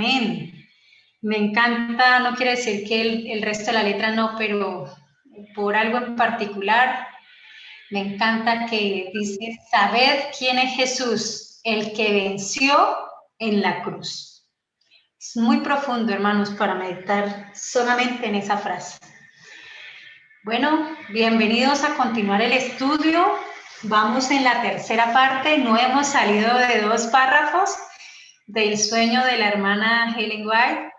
Amén. Me encanta, no quiere decir que el resto de la letra no, pero por algo en particular, me encanta que dice, sabed quién es Jesús, el que venció en la cruz. Es muy profundo, hermanos, para meditar solamente en esa frase. Bueno, bienvenidos a continuar el estudio. Vamos en la tercera parte, no hemos salido de 2 párrafos del sueño de la hermana Ellen White.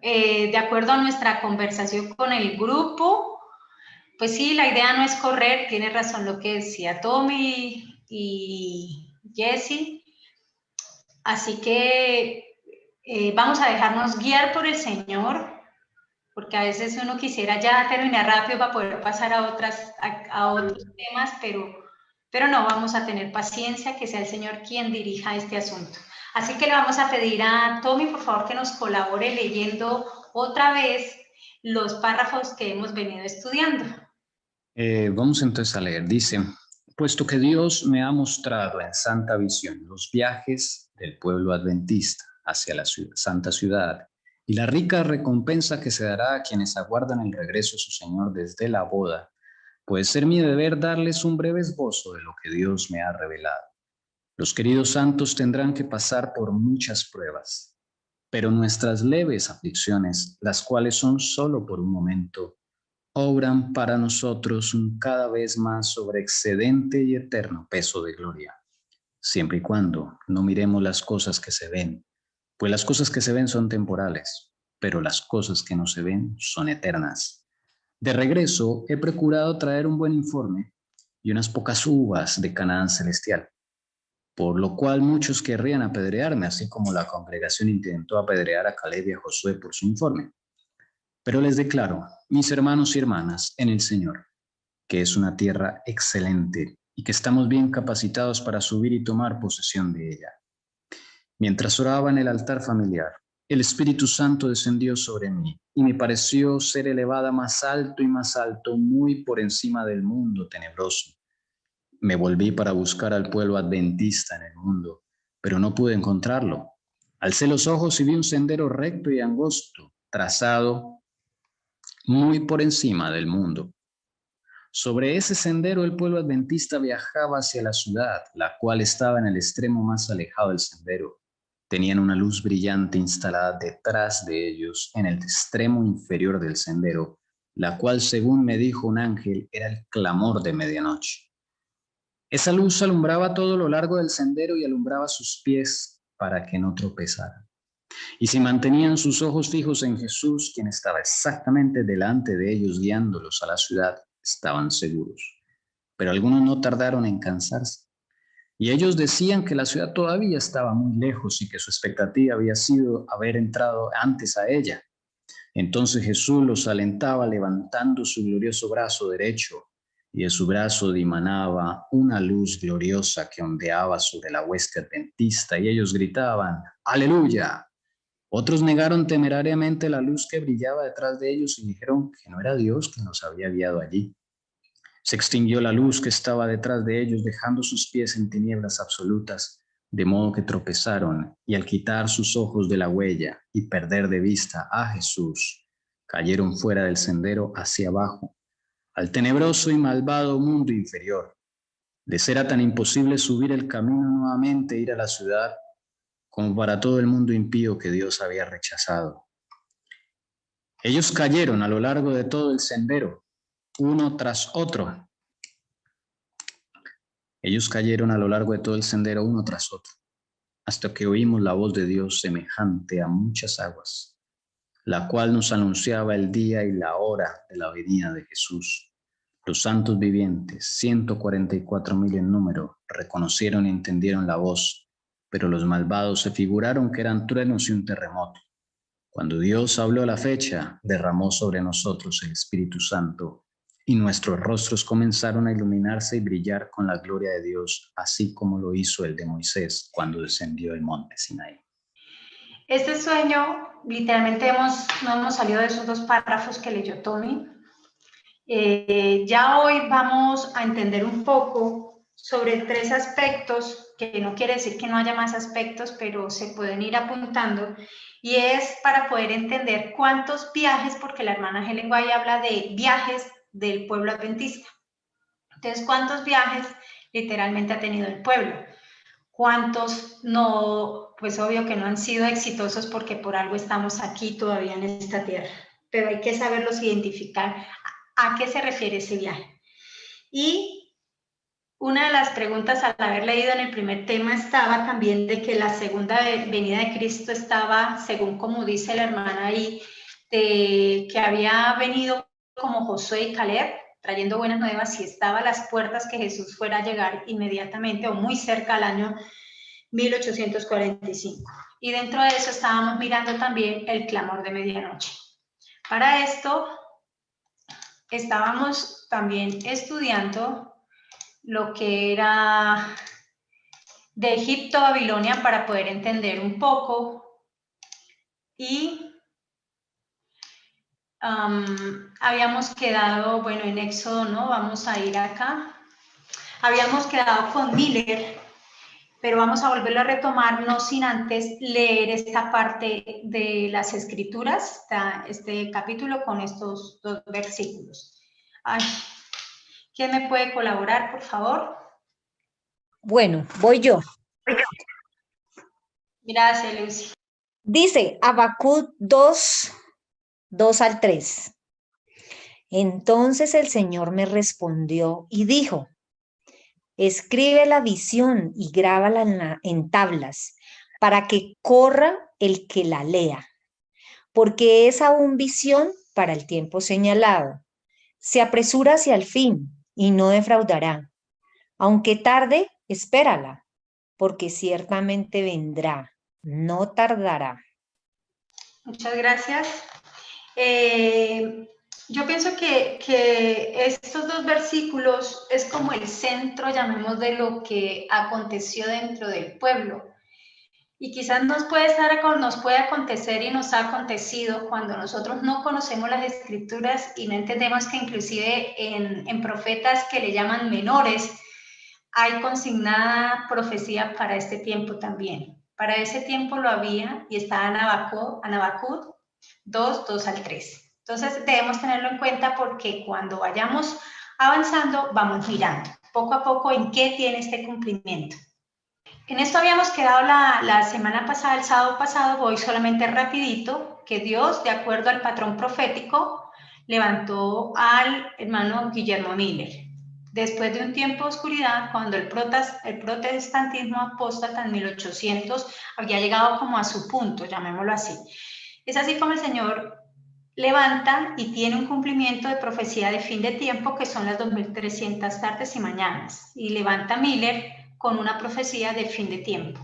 De acuerdo a nuestra conversación con el grupo, pues sí, la idea no es correr, tiene razón lo que decía Tommy y Jessie. Así que vamos a dejarnos guiar por el Señor, porque a veces uno quisiera ya terminar rápido para poder pasar a otros temas, pero no, vamos a tener paciencia, que sea el Señor quien dirija este asunto. Así que le vamos a pedir a Tommy, por favor, que nos colabore leyendo otra vez los párrafos que hemos venido estudiando. Vamos entonces a leer. Dice, puesto que Dios me ha mostrado en santa visión los viajes del pueblo adventista hacia la santa ciudad y la rica recompensa que se dará a quienes aguardan el regreso de su Señor desde la boda, puede ser mi deber darles un breve esbozo de lo que Dios me ha revelado. Los queridos santos tendrán que pasar por muchas pruebas, pero nuestras leves aflicciones, las cuales son solo por un momento, obran para nosotros un cada vez más sobreexcedente y eterno peso de gloria, siempre y cuando no miremos las cosas que se ven, pues las cosas que se ven son temporales, pero las cosas que no se ven son eternas. De regreso, he procurado traer un buen informe y unas pocas uvas de Canaán celestial, por lo cual muchos querrían apedrearme, así como la congregación intentó apedrear a Caleb y a Josué por su informe. Pero les declaro, mis hermanos y hermanas, en el Señor, que es una tierra excelente y que estamos bien capacitados para subir y tomar posesión de ella. Mientras oraba en el altar familiar, el Espíritu Santo descendió sobre mí y me pareció ser elevada más alto y más alto, muy por encima del mundo tenebroso. Me volví para buscar al pueblo adventista en el mundo, pero no pude encontrarlo. Alcé los ojos y vi un sendero recto y angosto, trazado muy por encima del mundo. Sobre ese sendero el pueblo adventista viajaba hacia la ciudad, la cual estaba en el extremo más alejado del sendero. Tenían una luz brillante instalada detrás de ellos en el extremo inferior del sendero, la cual, según me dijo un ángel, era el clamor de medianoche. Esa luz alumbraba todo lo largo del sendero y alumbraba sus pies para que no tropezaran. Y si mantenían sus ojos fijos en Jesús, quien estaba exactamente delante de ellos guiándolos a la ciudad, estaban seguros. Pero algunos no tardaron en cansarse. Y ellos decían que la ciudad todavía estaba muy lejos y que su expectativa había sido haber entrado antes a ella. Entonces Jesús los alentaba levantando su glorioso brazo derecho, y de su brazo dimanaba una luz gloriosa que ondeaba sobre la hueste adventista, y ellos gritaban, ¡Aleluya! Otros negaron temerariamente la luz que brillaba detrás de ellos y dijeron que no era Dios quien los había guiado allí. Se extinguió la luz que estaba detrás de ellos, dejando sus pies en tinieblas absolutas, de modo que tropezaron y al quitar sus ojos de la huella y perder de vista a Jesús, cayeron fuera del sendero hacia abajo, al tenebroso y malvado mundo inferior. Les era tan imposible subir el camino nuevamente e ir a la ciudad como para todo el mundo impío que Dios había rechazado. Ellos cayeron a lo largo de todo el sendero, uno tras otro. Ellos cayeron a lo largo de todo el sendero, uno tras otro, hasta que oímos la voz de Dios semejante a muchas aguas, la cual nos anunciaba el día y la hora de la venida de Jesús. Los santos vivientes, 144,000 en número, reconocieron y entendieron la voz, pero los malvados se figuraron que eran truenos y un terremoto. Cuando Dios habló a la fecha, derramó sobre nosotros el Espíritu Santo, y nuestros rostros comenzaron a iluminarse y brillar con la gloria de Dios, así como lo hizo el de Moisés cuando descendió el monte Sinaí. Este sueño, literalmente no hemos salido de esos 2 párrafos que leyó Tommy. Ya hoy vamos a entender un poco sobre 3 aspectos que no quiere decir que no haya más aspectos, pero se pueden ir apuntando, y es para poder entender cuántos viajes, porque la hermana Helen White habla de viajes del pueblo adventista. Entonces, ¿cuántos viajes literalmente ha tenido el pueblo? ¿Cuántos no? Pues obvio que no han sido exitosos, porque por algo estamos aquí todavía en esta tierra, pero hay que saberlos identificar a qué se refiere ese viaje. Y una de las preguntas al haber leído en el primer tema estaba también de que la segunda venida de Cristo estaba, según como dice la hermana ahí, de que había venido como Josué y Caleb, trayendo buenas nuevas, y estaba a las puertas que Jesús fuera a llegar inmediatamente o muy cerca al año 1845. Y dentro de eso estábamos mirando también el clamor de medianoche. Para esto estábamos también estudiando lo que era de Egipto a Babilonia para poder entender un poco, y habíamos quedado, bueno, en Éxodo, ¿no? Vamos a ir acá. Habíamos quedado con Miller, pero vamos a volverlo a retomar, no sin antes leer esta parte de las Escrituras, este capítulo con estos 2 versículos. Ay, ¿quién me puede colaborar, por favor? Bueno, voy yo. Gracias, Lucy. Dice Habacuc 2, 2 al 3. Entonces el Señor me respondió y dijo, escribe la visión y grábala en tablas, para que corra el que la lea, porque es aún visión para el tiempo señalado. Se apresura hacia el fin y no defraudará. Aunque tarde, espérala, porque ciertamente vendrá, no tardará. Muchas gracias. Yo pienso que estos 2 versículos es como el centro, llamemos, de lo que aconteció dentro del pueblo. Y quizás nos puede acontecer y nos ha acontecido cuando nosotros no conocemos las Escrituras y no entendemos que inclusive en profetas que le llaman menores hay consignada profecía para este tiempo también. Para ese tiempo lo había, y está en Habacuc 2, 2 al 3. Entonces debemos tenerlo en cuenta, porque cuando vayamos avanzando vamos mirando poco a poco en qué tiene este cumplimiento. En esto habíamos quedado la semana pasada, el sábado pasado. Voy solamente rapidito, que Dios, de acuerdo al patrón profético, levantó al hermano Guillermo Miller. Después de un tiempo de oscuridad, cuando el protestantismo apóstata en 1800 había llegado como a su punto, llamémoslo así. Es así como el Señor levanta y tiene un cumplimiento de profecía de fin de tiempo, que son las 2300 tardes y mañanas, y levanta a Miller con una profecía de fin de tiempo.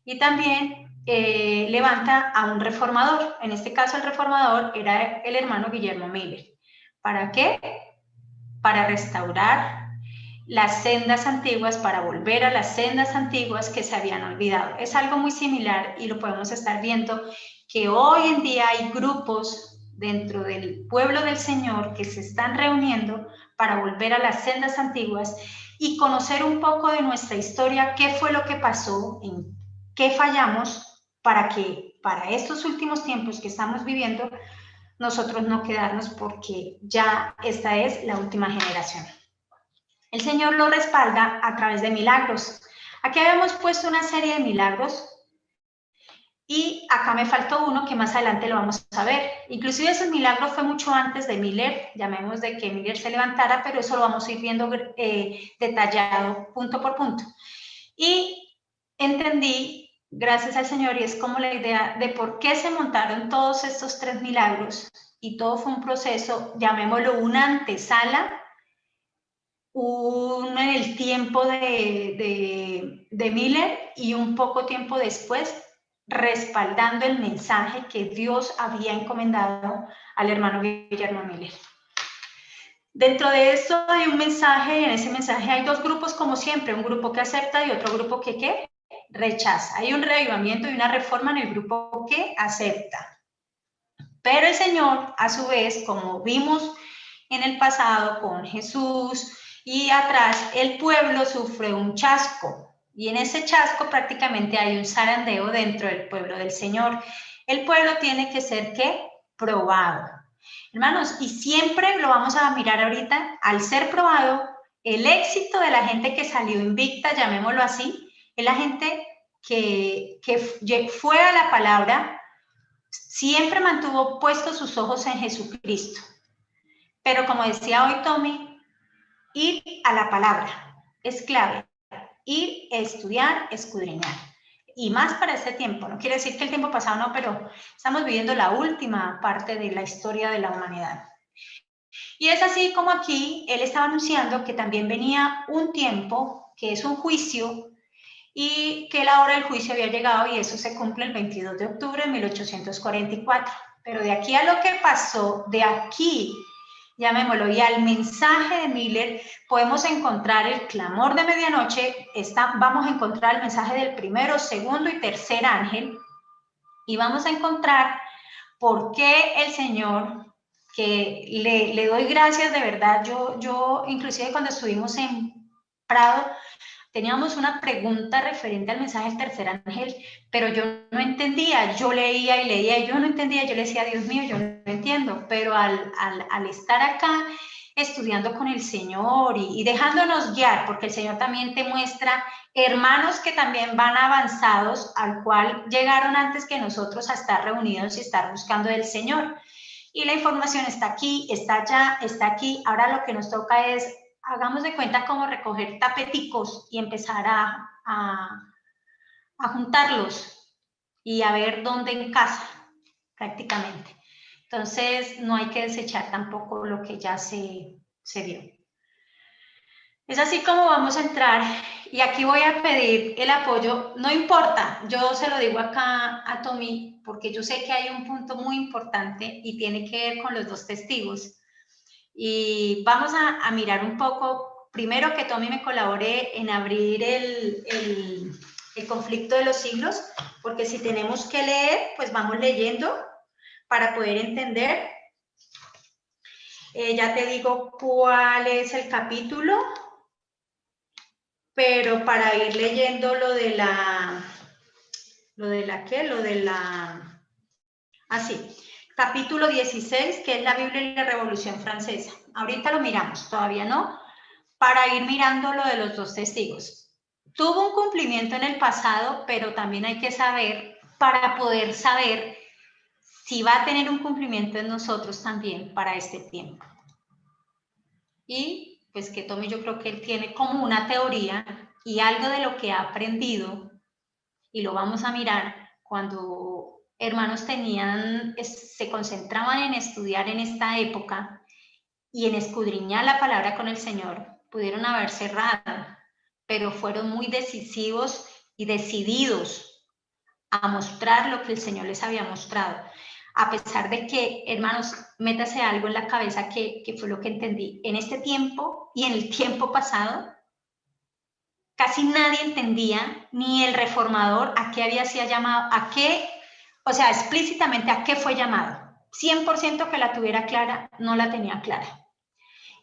Y también levanta a un reformador. En este caso el reformador era el hermano Guillermo Miller. ¿Para qué? Para restaurar las sendas antiguas, para volver a las sendas antiguas que se habían olvidado. Es algo muy similar, y lo podemos estar viendo, que hoy en día hay grupos dentro del pueblo del Señor que se están reuniendo para volver a las sendas antiguas y conocer un poco de nuestra historia, qué fue lo que pasó, en qué fallamos, para que para estos últimos tiempos que estamos viviendo nosotros no quedarnos, porque ya esta es la última generación. El Señor lo respalda a través de milagros. Aquí habíamos puesto una serie de milagros, y acá me faltó uno que más adelante lo vamos a ver. Inclusive ese milagro fue mucho antes de Miller, llamemos de que Miller se levantara, pero eso lo vamos a ir viendo detallado punto por punto. Y entendí, gracias al Señor, y es como la idea de por qué se montaron todos estos 3 milagros, y todo fue un proceso, llamémoslo una antesala, en el tiempo de Miller, y un poco tiempo después, respaldando el mensaje que Dios había encomendado al hermano Guillermo Miller. Dentro de esto hay un mensaje, y en ese mensaje hay 2 grupos, como siempre, un grupo que acepta y otro grupo que ¿qué? Rechaza. Hay un reavivamiento y una reforma en el grupo que acepta. Pero el Señor, a su vez, como vimos en el pasado con Jesús y atrás, el pueblo sufre un chasco. Y en ese chasco prácticamente hay un zarandeo dentro del pueblo del Señor. El pueblo tiene que ser, ¿qué? Probado. Hermanos, y siempre lo vamos a mirar ahorita, al ser probado, el éxito de la gente que salió invicta, llamémoslo así, es la gente que fue a la palabra, siempre mantuvo puestos sus ojos en Jesucristo. Pero como decía hoy Tommy, ir a la palabra es clave. Ir a estudiar, escudriñar. Y más para este tiempo. No quiere decir que el tiempo pasado no, pero estamos viviendo la última parte de la historia de la humanidad. Y es así como aquí él estaba anunciando que también venía un tiempo, que es un juicio, y que la hora del juicio había llegado, y eso se cumple el 22 de octubre de 1844. Pero de aquí a lo que pasó, de aquí, llamémoslo, y al mensaje de Miller, podemos encontrar el clamor de medianoche, vamos a encontrar el mensaje del primero, segundo y tercer ángel, y vamos a encontrar por qué el Señor, que le doy gracias de verdad, yo inclusive cuando estuvimos en Prado, teníamos una pregunta referente al mensaje del tercer ángel, pero yo no entendía, yo leía y leía y yo no entendía, yo le decía, Dios mío, yo no entiendo, pero al estar acá estudiando con el Señor y dejándonos guiar, porque el Señor también te muestra hermanos que también van avanzados, al cual llegaron antes que nosotros a estar reunidos y estar buscando del Señor. Y la información está aquí, está allá, está aquí. Ahora lo que nos toca es, hagamos de cuenta como recoger tapeticos y empezar a juntarlos y a ver dónde encaja prácticamente. Entonces no hay que desechar tampoco lo que ya se dio. Es así como vamos a entrar, y aquí voy a pedir el apoyo, no importa, yo se lo digo acá a Tommy, porque yo sé que hay un punto muy importante y tiene que ver con los dos testigos. Y vamos a mirar un poco, primero que Tommy me colabore en abrir el conflicto de los siglos, porque si tenemos que leer, pues vamos leyendo para poder entender. Ya te digo cuál es el capítulo, pero para ir leyendo así, capítulo 16, que es la Biblia y la Revolución Francesa. Ahorita lo miramos, todavía no, para ir mirando lo de los dos testigos. Tuvo un cumplimiento en el pasado, pero también hay que saber, para poder saber si va a tener un cumplimiento en nosotros también para este tiempo. Y pues que Tommy, yo creo que él tiene como una teoría y algo de lo que ha aprendido, y lo vamos a mirar cuando hermanos se concentraban en estudiar en esta época y en escudriñar la palabra con el Señor, pudieron haber cerrado, pero fueron muy decisivos y decididos a mostrar lo que el Señor les había mostrado. A pesar de que, hermanos, métase algo en la cabeza que fue lo que entendí. En este tiempo y en el tiempo pasado, casi nadie entendía, ni el reformador, a qué había sido llamado, explícitamente a qué fue llamado. 100% que la tuviera clara, no la tenía clara.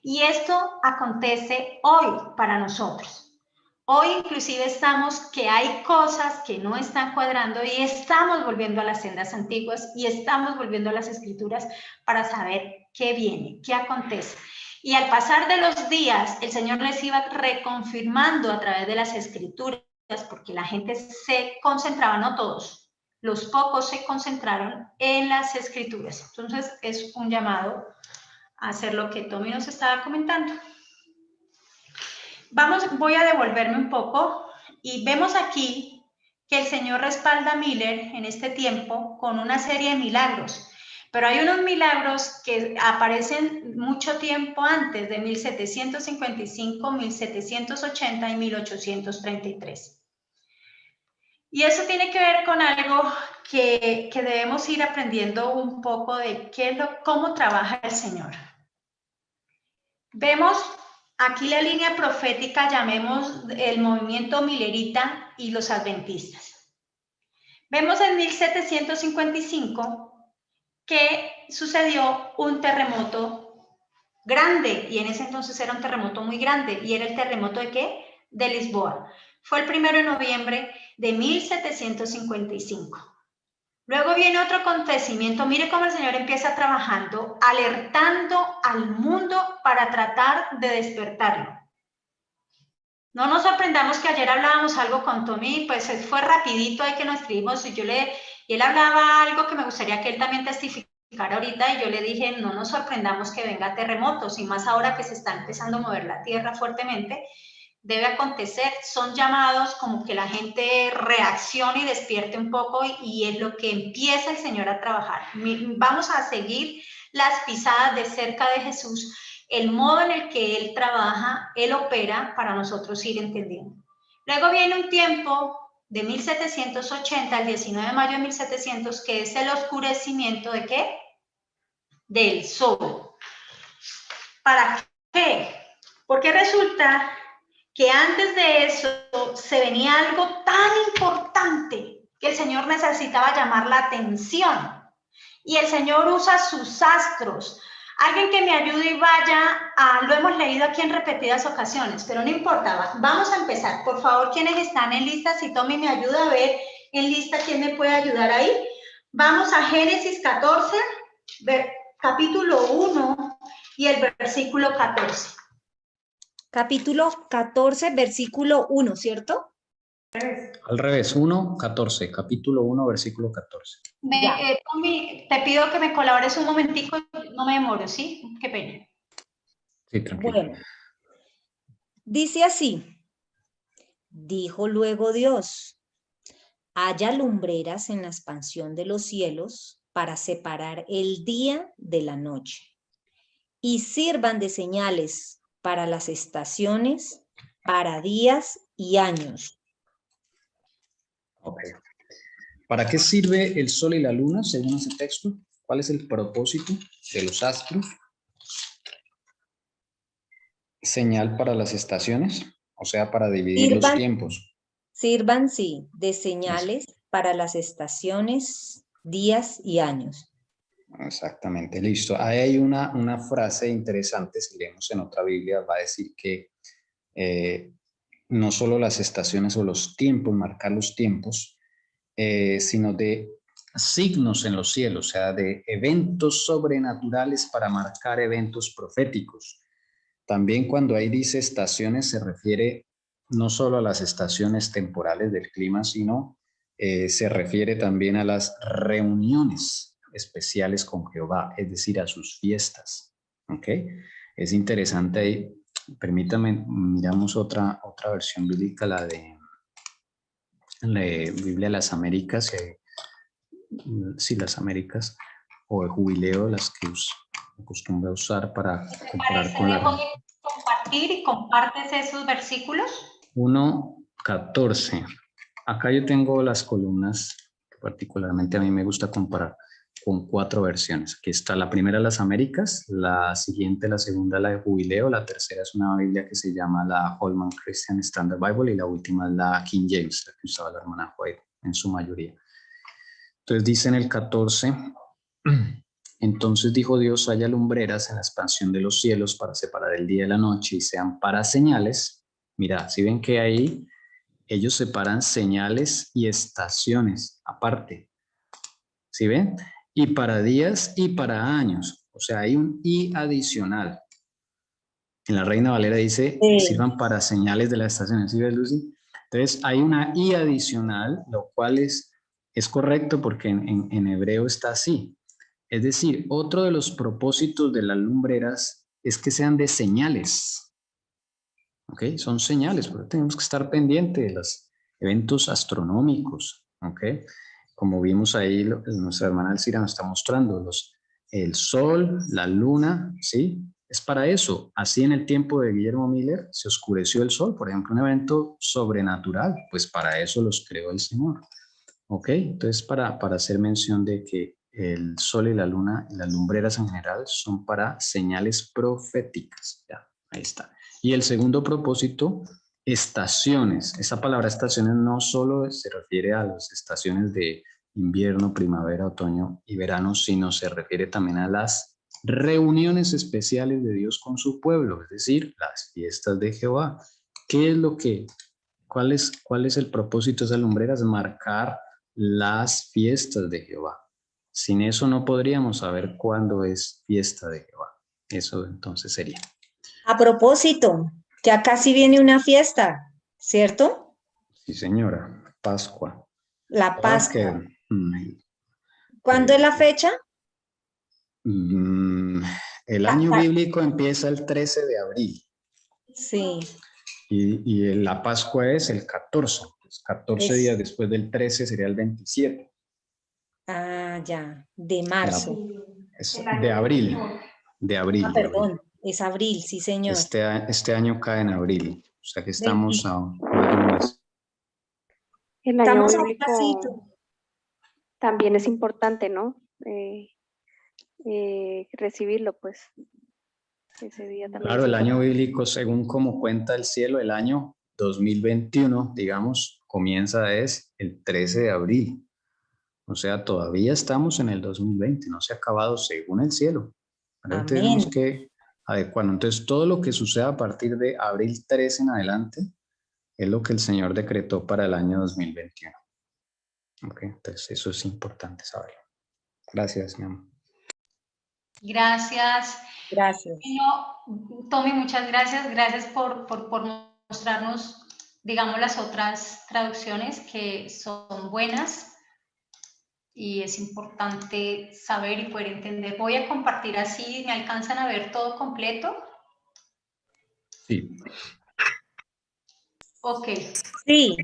Y esto acontece hoy para nosotros. Hoy inclusive que hay cosas que no están cuadrando y estamos volviendo a las sendas antiguas y estamos volviendo a las escrituras para saber qué viene, qué acontece. Y al pasar de los días, el Señor les iba reconfirmando a través de las escrituras, porque la gente se concentraba, no todos, los pocos se concentraron en las escrituras. Entonces es un llamado a hacer lo que Tommy nos estaba comentando. Voy a devolverme un poco y vemos aquí que el Señor respalda a Miller en este tiempo con una serie de milagros, pero hay unos milagros que aparecen mucho tiempo antes, de 1755, 1780 y 1833. Y eso tiene que ver con algo que debemos ir aprendiendo un poco de cómo trabaja el Señor. Vemos aquí la línea profética, llamemos el movimiento millerita y los adventistas. Vemos en 1755 que sucedió un terremoto grande, y en ese entonces era un terremoto muy grande, y era el terremoto ¿de qué? De Lisboa. fue el 1 de noviembre de 1755. Luego viene otro acontecimiento. Mire cómo el Señor empieza trabajando, alertando al mundo para tratar de despertarlo. No nos sorprendamos que ayer hablábamos algo con Tommy, pues fue rapidito ahí que nos escribimos y él hablaba algo que me gustaría que él también testificara ahorita, y yo le dije, no nos sorprendamos que venga terremotos, y más ahora que se está empezando a mover la tierra fuertemente, debe acontecer. Son llamados como que la gente reaccione y despierte un poco, y es lo que empieza el Señor a trabajar. Vamos a seguir las pisadas de cerca de Jesús, el modo en el que Él trabaja, Él opera, para nosotros ir entendiendo. Luego viene un tiempo de 1780 al 19 de mayo de 1700, que es el oscurecimiento ¿de qué? Del sol. ¿Para qué? Porque resulta que antes de eso se venía algo tan importante que el Señor necesitaba llamar la atención. Y el Señor usa sus astros. Alguien que me ayude y vaya lo hemos leído aquí en repetidas ocasiones, pero no importa, vamos a empezar. Por favor, quienes están en lista, si Tommy me ayuda a ver en lista quién me puede ayudar ahí. Vamos a Génesis 14, capítulo 1 y el versículo 14. Capítulo 14, versículo 1, ¿cierto? Al revés, 1, 14, capítulo 1, versículo 14. Tommy, te pido que me colabores un momentico, no me demoro, ¿sí? Qué pena. Sí, tranquilo. Bueno, dice así, dijo luego Dios, haya lumbreras en la expansión de los cielos para separar el día de la noche, y sirvan de señales para las estaciones, para días y años. Okay. ¿Para qué sirve el sol y la luna según ese texto? ¿Cuál es el propósito de los astros? Señal para las estaciones, o sea, para dividir los tiempos. Sirvan, sí, de señales para las estaciones, días y años. Exactamente, listo. Ahí hay una frase interesante, si leemos en otra Biblia, va a decir que no solo las estaciones o los tiempos, marcar los tiempos, sino de signos en los cielos, o sea, de eventos sobrenaturales para marcar eventos proféticos. También cuando ahí dice estaciones se refiere no solo a las estaciones temporales del clima, sino se refiere también a las reuniones especiales con Jehová, es decir, a sus fiestas. ¿Ok? Es interesante ahí. Permítame, miramos otra versión bíblica, la de la Biblia de las Américas, sí, las Américas, o el Jubileo, las que acostumbra a usar para comparar con la... compartir y compartes esos versículos. 1:14. Acá yo tengo las columnas que particularmente a mí me gusta comparar con 4 versiones. Aquí está la primera, las Américas, la siguiente, la segunda, la de Jubileo, la tercera es una Biblia que se llama la Holman Christian Standard Bible y la última es la King James, la que usaba la hermana White en su mayoría. Entonces dice en el 14, entonces dijo Dios, haya lumbreras en la expansión de los cielos para separar el día de la noche y sean para señales. Mira, si ven que ahí ellos separan señales y estaciones aparte. ¿Sí ven? Y para días y para años. O sea, hay un y adicional. En la Reina Valera dice, sirvan para señales de las estaciones. ¿Sí ves, Lucy? Entonces, hay una y adicional, lo cual es correcto porque en hebreo está así. Es decir, otro de los propósitos de las lumbreras es que sean de señales. ¿Ok? Son señales, porque tenemos que estar pendientes de los eventos astronómicos. ¿Ok? Como vimos ahí, nuestra hermana Elcira nos está mostrando, el sol, la luna, ¿sí? Es para eso. Así en el tiempo de Guillermo Miller se oscureció el sol, por ejemplo, un evento sobrenatural, pues para eso los creó el Señor. ¿Ok? Entonces, para hacer mención de que el sol y la luna y las lumbreras en general son para señales proféticas. Ya, ahí está. Y el segundo propósito, estaciones. Esa palabra estaciones no solo se refiere a las estaciones de invierno, primavera, otoño y verano, sino se refiere también a las reuniones especiales de Dios con su pueblo, es decir, las fiestas de Jehová. ¿Qué es lo que ¿cuál es el propósito de esas lumbreras? Marcar las fiestas de Jehová. Sin eso no podríamos saber cuándo es fiesta de Jehová. Eso entonces sería. A propósito, ya casi viene una fiesta, ¿cierto? Sí, señora. Pascua. La Pascua. Que, ¿Cuándo es la fecha? el año bíblico empieza el 13 de abril. Sí. Y la Pascua es el 14. Pues 14 días después del 13 sería el 27. Ah, ya. De marzo. Es de abril. De abril. Ah, perdón. Es abril, sí, señor. Este año cae en abril. O sea que estamos a más de un mes. El año Estamos a un bíblico pasito. también es importante, ¿no? Recibirlo, pues, ese día también. Claro, el año bíblico, según como cuenta el cielo, el año 2021, digamos, comienza es el 13 de abril. O sea, todavía estamos en el 2020, no se ha acabado según el cielo. Ahora tenemos que adecuarnos. Entonces, todo lo que suceda a partir de abril 13 en adelante es lo que el Señor decretó para el año 2021. Okay, entonces, eso es importante saberlo. Gracias, mi amor. Gracias. Gracias. Bueno, Tommy, muchas gracias. Gracias por mostrarnos, digamos, las otras traducciones que son buenas y es importante saber y poder entender. Voy a compartir así, ¿me alcanzan a ver todo completo? Sí. Ok. Sí.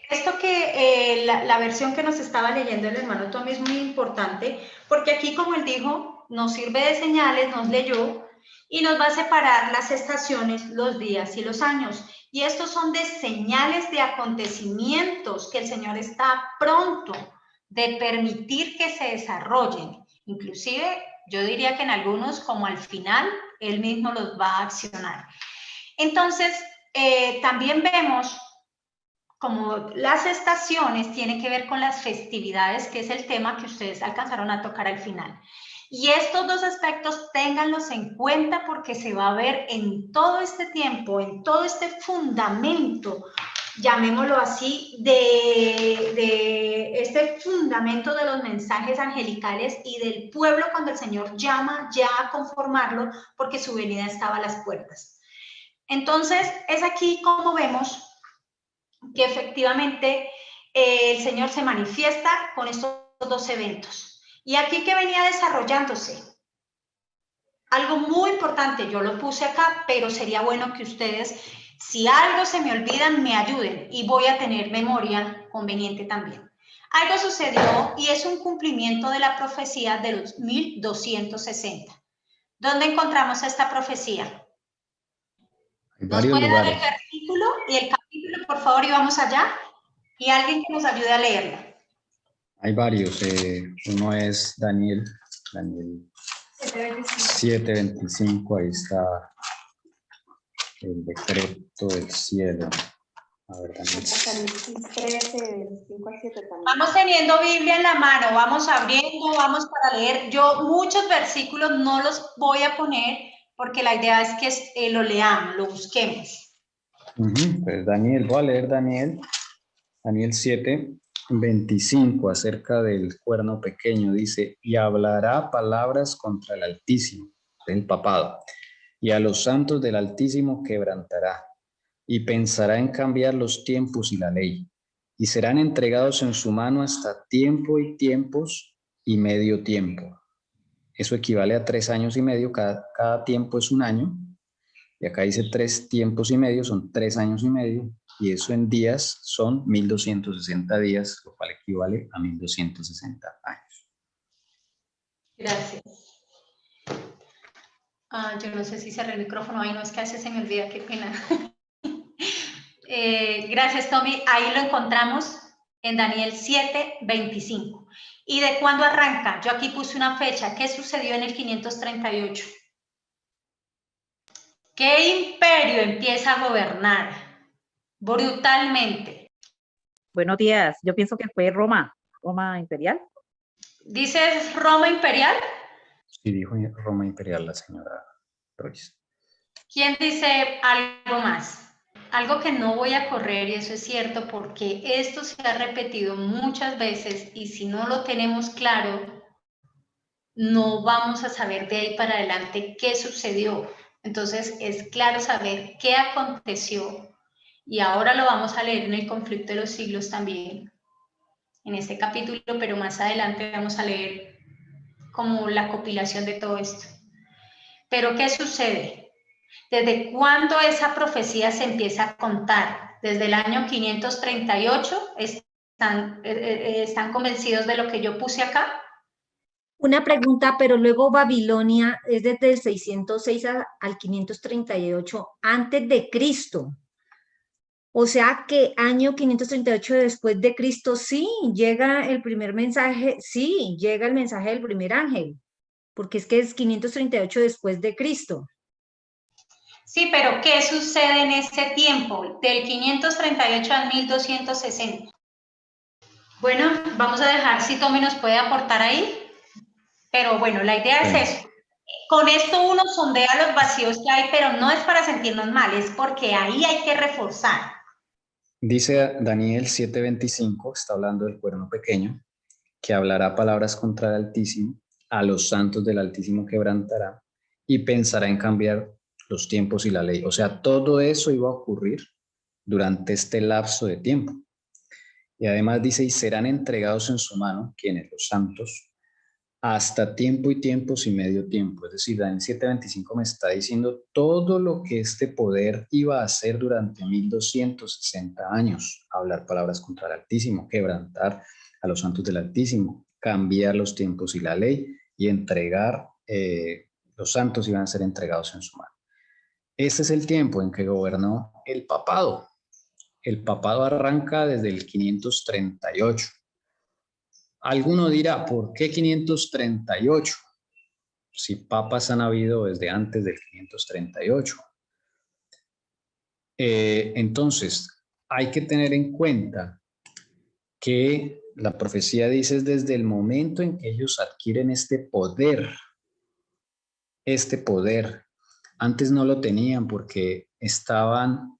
Esto que la versión que nos estaba leyendo el hermano Tommy es muy importante porque aquí, como él dijo, nos sirve de señales, nos leyó y nos va a separar las estaciones, los días y los años. Y estos son de señales de acontecimientos que el Señor está pronto de permitir que se desarrollen. Inclusive, yo diría que en algunos, como al final, Él mismo los va a accionar. Entonces, también vemos como las estaciones tienen que ver con las festividades, que es el tema que ustedes alcanzaron a tocar al final. Y estos dos aspectos ténganlos en cuenta porque se va a ver en todo este tiempo, en todo este fundamento, llamémoslo así, de este fundamento de los mensajes angelicales y del pueblo cuando el Señor llama ya a conformarlo porque su venida estaba a las puertas. Entonces, es aquí como vemos que efectivamente el Señor se manifiesta con estos dos eventos. Y aquí que venía desarrollándose, algo muy importante, yo lo puse acá, pero sería bueno que ustedes, si algo se me olvidan, me ayuden y voy a tener memoria conveniente también. Algo sucedió y es un cumplimiento de la profecía de los 1260. ¿Dónde encontramos esta profecía? ¿Nos puede dar el versículo y el capítulo, por favor, y vamos allá? Y alguien que nos ayude a leerlo. Hay varios. Uno es Daniel 7:25. Ahí está el decreto del cielo. A ver, Daniel. Vamos teniendo Biblia en la mano, vamos abriendo, vamos para leer. Yo muchos versículos no los voy a poner porque la idea es que lo leamos, lo busquemos. Pues Daniel, voy a leer Daniel 7:25 acerca del cuerno pequeño. Dice, y hablará palabras contra el Altísimo, el papado, y a los santos del Altísimo quebrantará, y pensará en cambiar los tiempos y la ley, y serán entregados en su mano hasta tiempo y tiempos y medio tiempo. Eso equivale a 3 años y medio, cada tiempo es un año, y acá dice 3 tiempos y medio, son 3 años y medio, y eso en días son 1260 días, lo cual equivale a 1260 años. Gracias. Yo no sé si cerré el micrófono, ahí no, es que a veces se me olvida, qué pena. Gracias, Tommy. Ahí lo encontramos en Daniel 7:25. ¿Y de cuándo arranca? Yo aquí puse una fecha. ¿Qué sucedió en el 538? ¿Qué imperio empieza a gobernar brutalmente? Buenos días. Yo pienso que fue Roma imperial. ¿Dices Roma imperial? Sí, dijo Roma imperial la señora Royce. ¿Quién dice algo más? algo que no voy a correr, y eso es cierto, porque esto se ha repetido muchas veces y si no lo tenemos claro, no vamos a saber de ahí para adelante qué sucedió. Entonces es claro saber qué aconteció y ahora lo vamos a leer en el conflicto de los siglos también, en este capítulo, pero más adelante vamos a leer como la compilación de todo esto. Pero ¿qué sucede? ¿Desde cuándo esa profecía se empieza a contar? Desde el año 538, ¿están convencidos de lo que yo puse acá? Una pregunta, pero luego Babilonia es desde el 606 al 538 antes de Cristo. O sea que año 538 después de Cristo sí llega el primer mensaje, sí llega el mensaje del primer ángel, porque es que es 538 después de Cristo. Sí, pero ¿qué sucede en ese tiempo? Del 538 al 1260. Bueno, vamos a dejar si Tommy nos puede aportar ahí. Pero bueno, la idea es eso. Con esto uno sondea los vacíos que hay, pero no es para sentirnos mal, es porque ahí hay que reforzar. Dice Daniel 7:25, está hablando del cuerno pequeño, que hablará palabras contra el Altísimo, a los santos del Altísimo quebrantará y pensará en cambiar los tiempos y la ley. O sea, todo eso iba a ocurrir durante este lapso de tiempo. Y además dice, y serán entregados en su mano, quienes, los santos, hasta tiempo y tiempos y medio tiempo. Es decir, Daniel 7:25 me está diciendo todo lo que este poder iba a hacer durante 1260 años. Hablar palabras contra el Altísimo, quebrantar a los santos del Altísimo, cambiar los tiempos y la ley y entregar, los santos iban a ser entregados en su mano. Este es el tiempo en que gobernó el papado. El papado arranca desde el 538. Alguno dirá, ¿por qué 538? Si papas han habido desde antes del 538. Entonces, hay que tener en cuenta que la profecía dice es desde el momento en que ellos adquieren este poder. Antes no lo tenían porque estaban,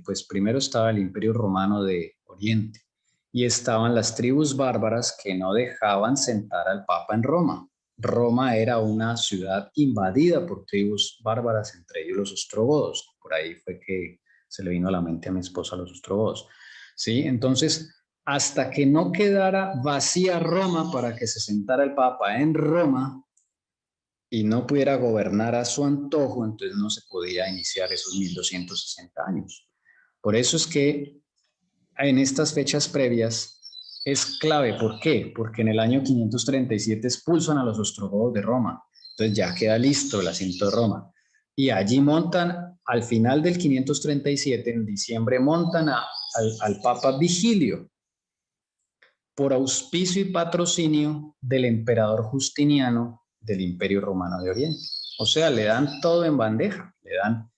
pues primero estaba el Imperio Romano de Oriente y estaban las tribus bárbaras que no dejaban sentar al Papa en Roma. Roma era una ciudad invadida por tribus bárbaras, entre ellos los ostrogodos. Por ahí fue que se le vino a la mente a mi esposa los ostrogodos. ¿Sí? Entonces, hasta que no quedara vacía Roma para que se sentara el Papa en Roma y no pudiera gobernar a su antojo, entonces no se podía iniciar esos 1260 años. Por eso es que en estas fechas previas es clave. ¿Por qué? Porque en el año 537 expulsan a los ostrogodos de Roma. Entonces ya queda listo el asiento de Roma. Y allí montan, al final del 537, en diciembre, montan al Papa Vigilio, por auspicio y patrocinio del emperador Justiniano del Imperio Romano de Oriente. O sea, le dan todo en bandeja, le dan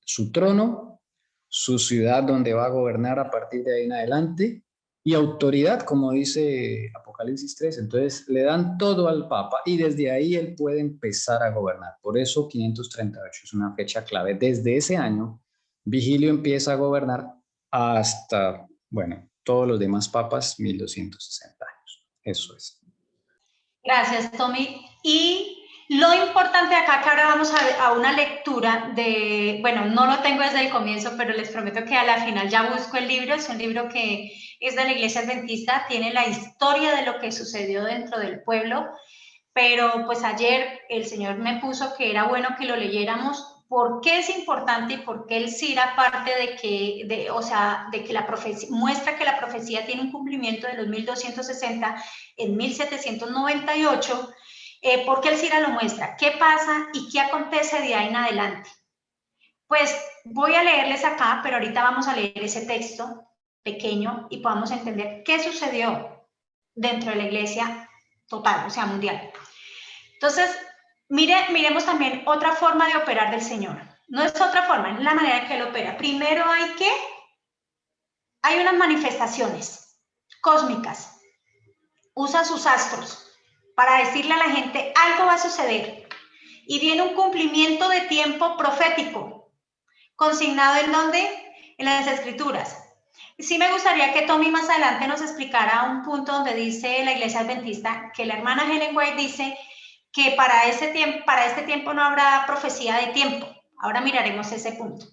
su trono, su ciudad donde va a gobernar a partir de ahí en adelante y autoridad, como dice Apocalipsis 3. Entonces le dan todo al Papa y desde ahí él puede empezar a gobernar. Por eso 538 es una fecha clave. Desde ese año, Vigilio empieza a gobernar hasta, bueno, todos los demás papas, 1260 años. Eso es. Gracias, Tommy. Y lo importante acá, que ahora vamos a una lectura de, bueno, no lo tengo desde el comienzo, pero les prometo que a la final ya busco el libro. Es un libro que es de la Iglesia Adventista, tiene la historia de lo que sucedió dentro del pueblo, pero pues ayer el Señor me puso que era bueno que lo leyéramos. ¿Por qué es importante y por qué el CIR, aparte de que, de que la profecía, muestra que la profecía tiene un cumplimiento de los 1260 en 1798, ¿por qué el CIRA lo muestra? ¿Qué pasa y qué acontece de ahí en adelante? Pues voy a leerles acá, pero ahorita vamos a leer ese texto pequeño y podamos entender qué sucedió dentro de la iglesia total, o sea, mundial. Entonces, miremos también otra forma de operar del Señor. No es otra forma, es la manera en que Él opera. Primero hay unas manifestaciones cósmicas. Usa sus astros para decirle a la gente algo va a suceder. Y viene un cumplimiento de tiempo profético, consignado en donde, en las Escrituras. Sí me gustaría que Tommy más adelante nos explicara un punto donde dice la Iglesia Adventista, que la hermana Helen White dice que para este tiempo no habrá profecía de tiempo. Ahora miraremos ese punto.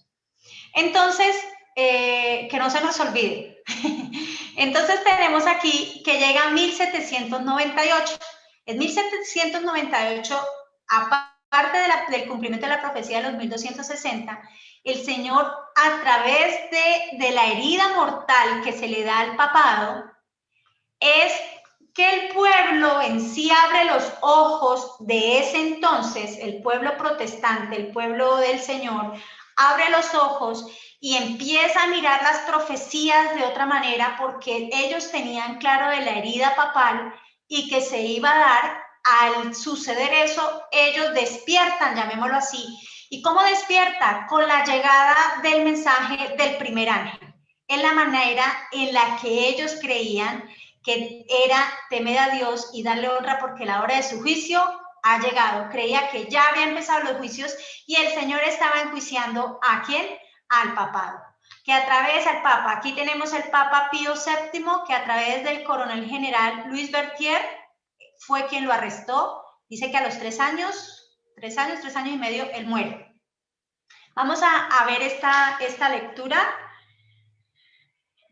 Entonces, que no se nos olvide. Entonces tenemos aquí que llega 1798. En 1798, aparte del cumplimiento de la profecía de los 1260, el Señor, a través de la herida mortal que se le da al papado, es que el pueblo en sí abre los ojos de ese entonces, el pueblo protestante, el pueblo del Señor, abre los ojos y empieza a mirar las profecías de otra manera, porque ellos tenían claro de la herida papal y que se iba a dar. Al suceder eso, ellos despiertan, llamémoslo así. ¿Y cómo despierta? Con la llegada del mensaje del primer ángel. Es la manera en la que ellos creían que era temer a Dios y darle honra, porque la hora de su juicio ha llegado. Creía que ya habían empezado los juicios y el Señor estaba enjuiciando ¿a quién? Al papado. Que a través del Papa, aquí tenemos el Papa Pío VII, que a través del coronel general Luis Berthier fue quien lo arrestó. Dice que a los 3 años y medio, él muere. Vamos a ver esta lectura.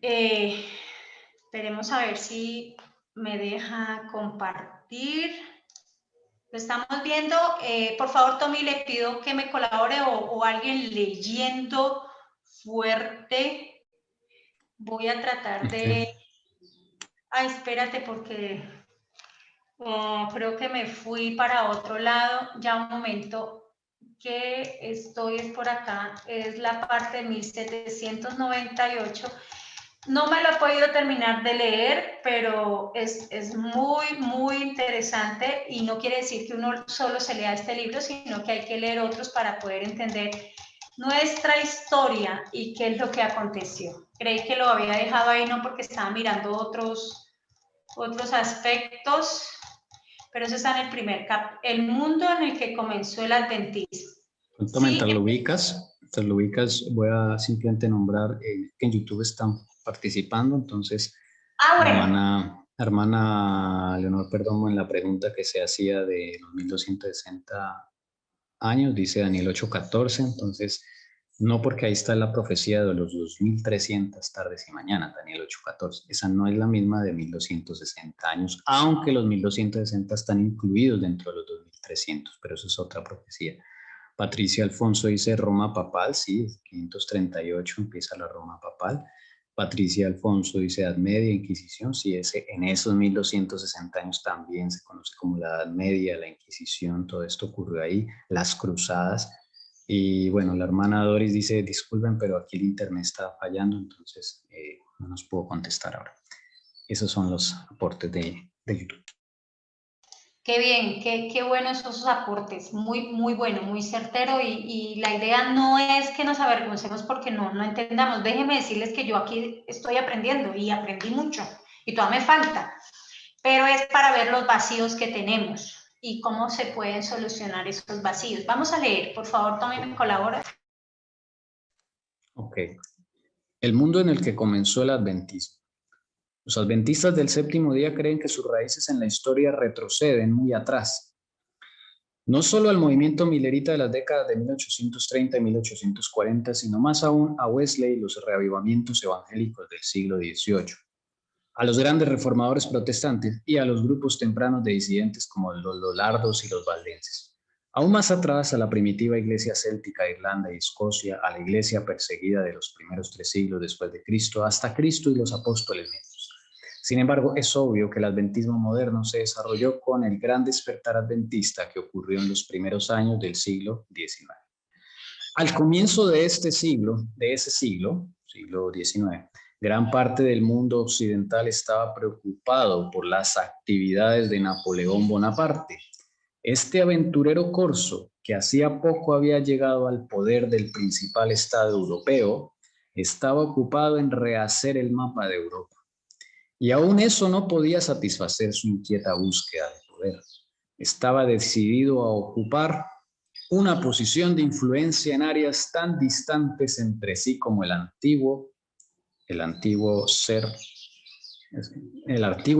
Esperemos a ver si me deja compartir. Lo estamos viendo. Por favor, Tommy, le pido que me colabore o alguien leyendo fuerte. Voy a tratar de... Ay, espérate porque creo que me fui para otro lado. Ya un momento que estoy por acá. Es la parte de 1798. No me lo he podido terminar de leer, pero es muy, muy interesante y no quiere decir que uno solo se lea este libro, sino que hay que leer otros para poder entender nuestra historia y qué es lo que aconteció. Creí que lo había dejado ahí, no porque estaba mirando otros aspectos, pero eso está en el primer el mundo en el que comenzó el adventismo. Mientras lo ubicas, voy a simplemente nombrar que en YouTube están participando, entonces, bueno. hermana Leonor Perdomo, en la pregunta que se hacía de los 1260 años, dice Daniel 8:14, entonces, no porque ahí está la profecía de los 2300 tardes y mañanas, Daniel 8:14, esa no es la misma de 1260 años, aunque los 1260 están incluidos dentro de los 2300, pero eso es otra profecía. Patricia Alfonso dice Roma papal, sí, 538 empieza la Roma papal. Patricia Alfonso dice Edad Media, Inquisición, sí, en esos 1260 años también se conoce como la Edad Media, la Inquisición, todo esto ocurrió ahí, las cruzadas. Y bueno, la hermana Doris dice, disculpen, pero aquí el internet está fallando, entonces no nos puedo contestar ahora. Esos son los aportes de YouTube. Qué bien, qué buenos esos aportes, muy, muy bueno, muy certero y la idea no es que nos avergoncemos porque no entendamos. Déjenme decirles que yo aquí estoy aprendiendo y aprendí mucho y todavía me falta, pero es para ver los vacíos que tenemos y cómo se pueden solucionar esos vacíos. Vamos a leer, por favor, Tommy, ¿me colabora? Ok. El mundo en el que comenzó el adventismo. Los adventistas del séptimo día creen que sus raíces en la historia retroceden muy atrás. No solo al movimiento milerita de las décadas de 1830 y 1840, sino más aún a Wesley y los reavivamientos evangélicos del siglo XVIII, a los grandes reformadores protestantes y a los grupos tempranos de disidentes como los lollardos y los valdenses. Aún más atrás, a la primitiva iglesia céltica de Irlanda y Escocia, a la iglesia perseguida de los primeros 3 siglos después de Cristo, hasta Cristo y los apóstoles mismos. Sin embargo, es obvio que el adventismo moderno se desarrolló con el gran despertar adventista que ocurrió en los primeros años del siglo XIX. Al comienzo de ese siglo, siglo XIX, gran parte del mundo occidental estaba preocupado por las actividades de Napoleón Bonaparte. Este aventurero corso, que hacía poco había llegado al poder del principal estado europeo, estaba ocupado en rehacer el mapa de Europa. Y aún eso no podía satisfacer su inquieta búsqueda de poder. Estaba decidido a ocupar una posición de influencia en áreas tan distantes entre sí como el antiguo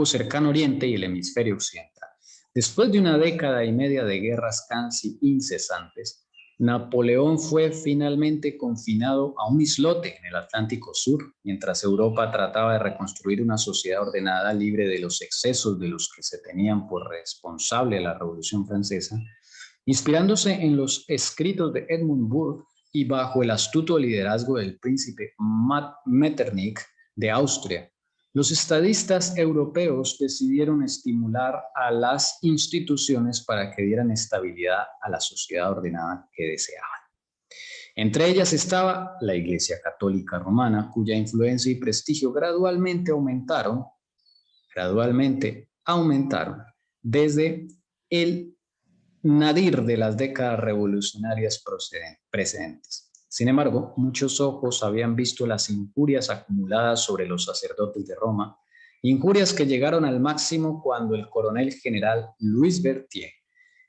cercano oriente y el hemisferio occidental. Después de una década y media de guerras casi incesantes, Napoleón fue finalmente confinado a un islote en el Atlántico Sur, mientras Europa trataba de reconstruir una sociedad ordenada libre de los excesos de los que se tenían por responsable la Revolución Francesa. Inspirándose en los escritos de Edmund Burke y bajo el astuto liderazgo del príncipe Metternich de Austria, los estadistas europeos decidieron estimular a las instituciones para que dieran estabilidad a la sociedad ordenada que deseaban. Entre ellas estaba la Iglesia Católica Romana, cuya influencia y prestigio gradualmente aumentaron desde el nadir de las décadas revolucionarias precedentes. Sin embargo, muchos ojos habían visto las injurias acumuladas sobre los sacerdotes de Roma, injurias que llegaron al máximo cuando el coronel general Louis Berthier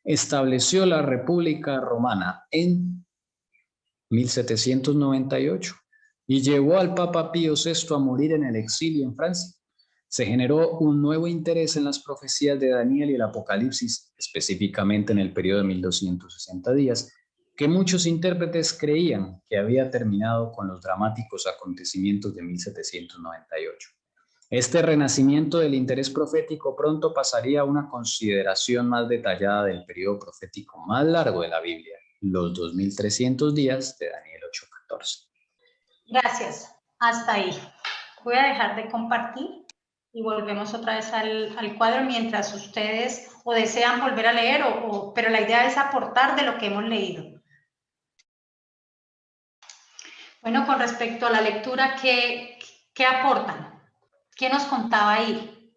estableció la República Romana en 1798 y llevó al Papa Pío VI a morir en el exilio en Francia. Se generó un nuevo interés en las profecías de Daniel y el Apocalipsis, específicamente en el periodo de 1260 días, que muchos intérpretes creían que había terminado con los dramáticos acontecimientos de 1798. Este renacimiento del interés profético pronto pasaría a una consideración más detallada del periodo profético más largo de la Biblia, los 2300 días de Daniel 8:14. Gracias. Hasta ahí. Voy a dejar de compartir y volvemos otra vez al cuadro mientras ustedes o desean volver a leer, pero la idea es aportar de lo que hemos leído. Bueno, con respecto a la lectura, ¿qué aportan? ¿Qué nos contaba ahí?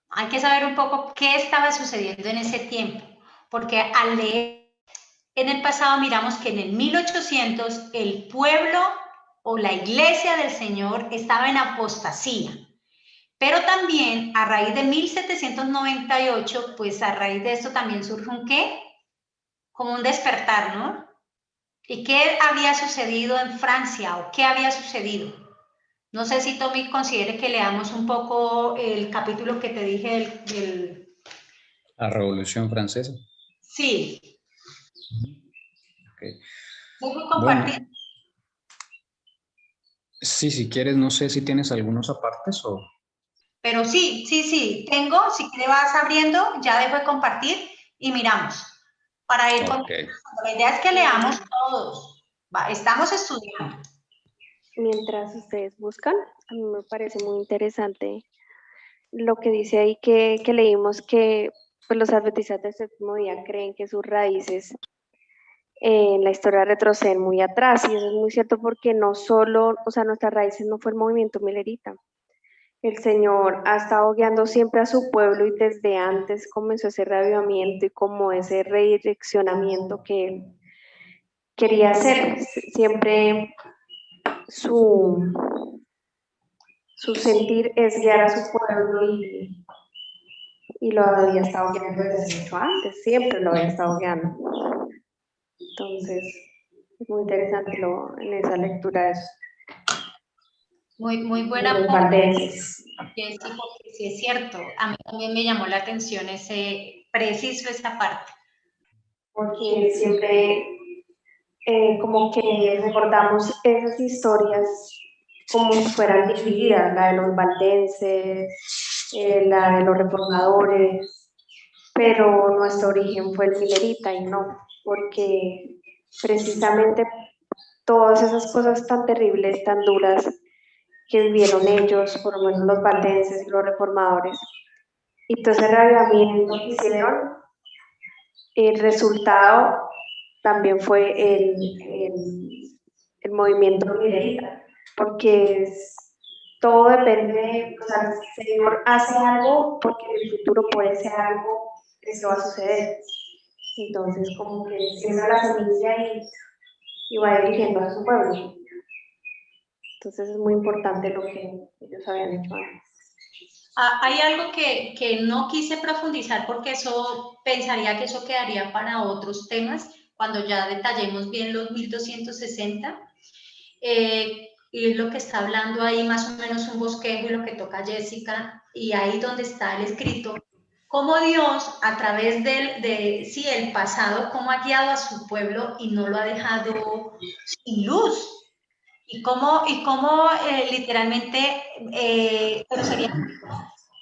Hay que saber un poco qué estaba sucediendo en ese tiempo, porque al leer en el pasado miramos que en el 1800 el pueblo o la iglesia del Señor estaba en apostasía. Pero también a raíz de 1798, pues a raíz de esto también surge un ¿qué? Como un despertar, ¿no? ¿Y qué había sucedido en Francia o qué había sucedido? No sé si Tommy considere que leamos un poco el capítulo que te dije del... La Revolución Francesa. Sí. Okay. ¿Puedo compartir? Bueno, sí, si quieres, no sé si tienes algunos apartes o... Pero sí, tengo, si quieres vas abriendo, ya dejo de compartir y miramos. Para ir con... La idea es que leamos todos. Estamos estudiando. Mientras ustedes buscan, a mí me parece muy interesante lo que dice ahí que leímos que pues, los adventistas del séptimo día creen que sus raíces en la historia retroceden muy atrás, y eso es muy cierto porque no solo, o sea, nuestras raíces no fue el movimiento milerita. El Señor ha estado guiando siempre a su pueblo y desde antes comenzó ese reavivamiento y como ese redireccionamiento que Él quería hacer. Siempre su sentir es guiar a su pueblo y lo había estado guiando desde mucho antes, siempre lo había estado guiando. Entonces, es muy interesante en esa lectura eso. Muy buena. Los valdenses. Sí, porque sí es cierto. A mí también me llamó la atención preciso esa parte. Porque siempre como que recordamos esas historias como si fueran divididas, la de los valdenses, la de los reformadores, pero nuestro origen fue el milerita y no, porque precisamente todas esas cosas tan terribles, tan duras que vivieron ellos, por lo menos los valdenses y los reformadores, y todo ese reavivamiento que hicieron, el resultado también fue el movimiento milerita, porque todo depende, o sea, el Señor hace algo porque en el futuro puede ser algo que se va a suceder. Entonces, como que siembra la semilla y va dirigiendo a su pueblo. Entonces, es muy importante lo que ellos habían hecho antes. Hay algo que no quise profundizar porque eso pensaría que eso quedaría para otros temas. cuando ya detallemos bien los 1260. Y es lo que está hablando ahí, más o menos un bosquejo, y lo que toca Jessica, y ahí donde está el escrito, cómo Dios, a través sí, el pasado, cómo ha guiado a su pueblo y no lo ha dejado sin luz. Y cómo literalmente, pero sería,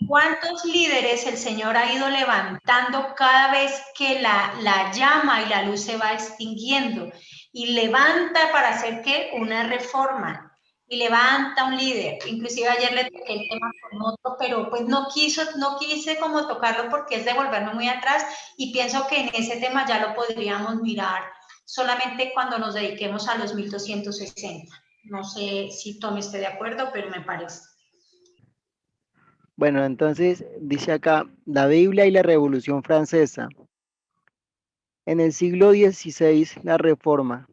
¿cuántos líderes el Señor ha ido levantando cada vez que la llama y la luz se va extinguiendo? Y levanta para hacer, ¿qué? Una reforma. Y levanta un líder. Inclusive ayer le toqué el tema con otro, pero pues no quise como tocarlo porque es devolverme muy atrás, y pienso que en ese tema ya lo podríamos mirar solamente cuando nos dediquemos a los 1260. No sé si Tommy esté de acuerdo, pero me parece. Bueno, entonces dice acá, la Biblia y la Revolución Francesa. En el siglo XVI, la Reforma.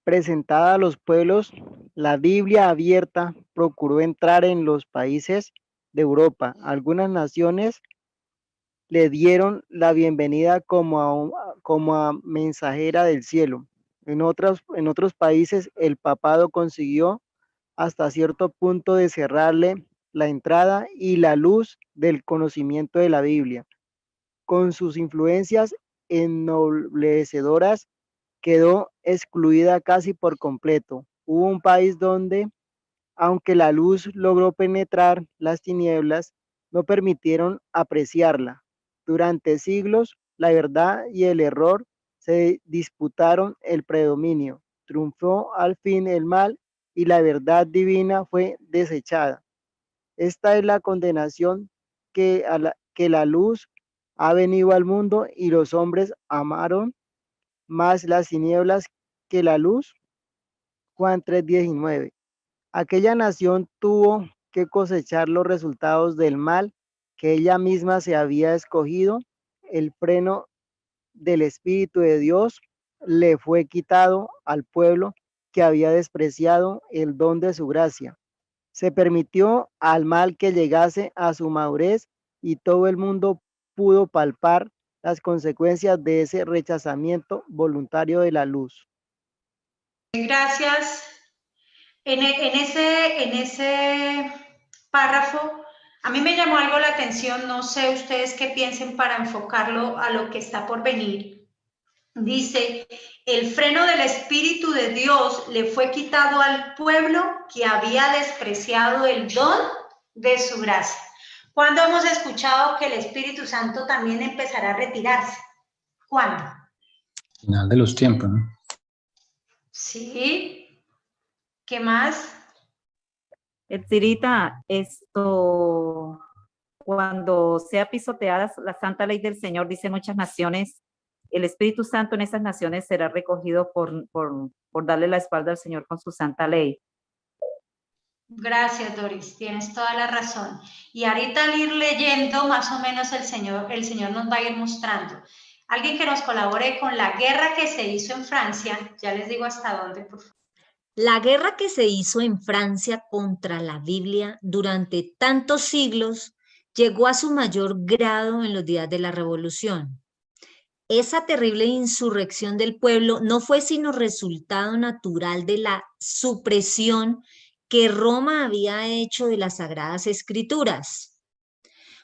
Presentada a los pueblos, la Biblia abierta procuró entrar en los países de Europa. Algunas naciones le dieron la bienvenida como a mensajera del cielo. En otros países, el papado consiguió hasta cierto punto de cerrarle la entrada y la luz del conocimiento de la Biblia. Con sus influencias ennoblecedoras, quedó excluida casi por completo. Hubo un país donde, aunque la luz logró penetrar, las tinieblas no permitieron apreciarla. Durante siglos, la verdad y el error se disputaron el predominio. Triunfó al fin el mal y la verdad divina fue desechada. Esta es la condenación que la luz ha venido al mundo y los hombres amaron más las tinieblas que la luz. Juan 3:19. Aquella nación tuvo que cosechar los resultados del mal que ella misma se había escogido. El freno del Espíritu de Dios le fue quitado al pueblo que había despreciado el don de su gracia. Se permitió al mal que llegase a su madurez y todo el mundo pudo palpar las consecuencias de ese rechazamiento voluntario de la luz. Gracias. En ese párrafo, a mí me llamó algo la atención, no sé ustedes qué piensen para enfocarlo a lo que está por venir. Dice, el freno del Espíritu de Dios le fue quitado al pueblo que había despreciado el don de su gracia. ¿Cuándo hemos escuchado que el Espíritu Santo también empezará a retirarse? ¿Cuándo? Final de los tiempos, ¿no? Sí. ¿Qué más? Etzirita, cuando sea pisoteada la santa ley del Señor, dicen muchas naciones, el Espíritu Santo en esas naciones será recogido por darle la espalda al Señor con su santa ley. Gracias, Doris, tienes toda la razón. Y ahorita al ir leyendo, más o menos el Señor nos va a ir mostrando. Alguien que nos colabore con la guerra que se hizo en Francia, ya les digo hasta dónde, por favor. La guerra que se hizo en Francia contra la Biblia durante tantos siglos llegó a su mayor grado en los días de la Revolución. Esa terrible insurrección del pueblo no fue sino resultado natural de la supresión que Roma había hecho de las Sagradas Escrituras.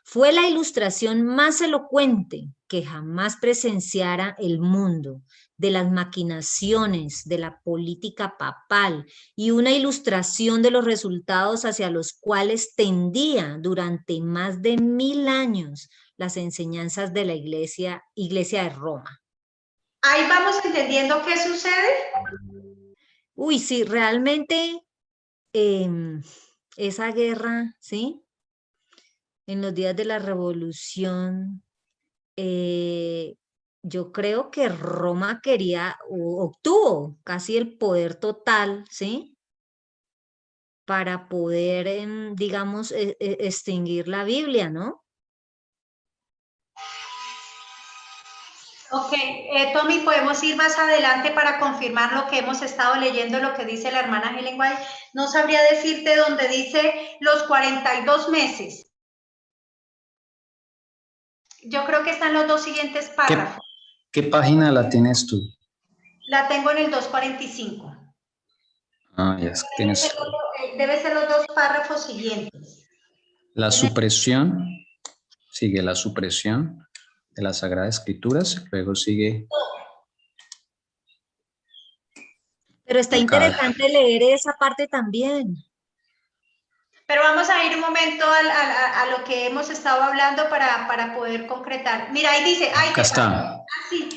Fue la ilustración más elocuente que jamás presenciara el mundo de las maquinaciones de la política papal y una ilustración de los resultados hacia los cuales tendía durante más de 1000 años las enseñanzas de la Iglesia de Roma. Ahí vamos entendiendo qué sucede. Uy, sí, realmente esa guerra, ¿sí? En los días de la Revolución, yo creo que Roma obtuvo casi el poder total, ¿sí? Para poder, digamos, extinguir la Biblia, ¿no? Ok, Tommy, podemos ir más adelante para confirmar lo que hemos estado leyendo, lo que dice la hermana Helen White. No sabría decirte dónde dice los 42 meses. Yo creo que están los dos siguientes párrafos. ¿Qué página la tienes tú? La tengo en el 245. Ah, ya tienes Debe ser los dos párrafos siguientes. la supresión, sigue la supresión de las Sagradas Escrituras, luego sigue... Pero está interesante leer esa parte también. Pero vamos a ir un momento a lo que hemos estado hablando para poder concretar. Mira, ahí dice... Acá está. Ah, sí.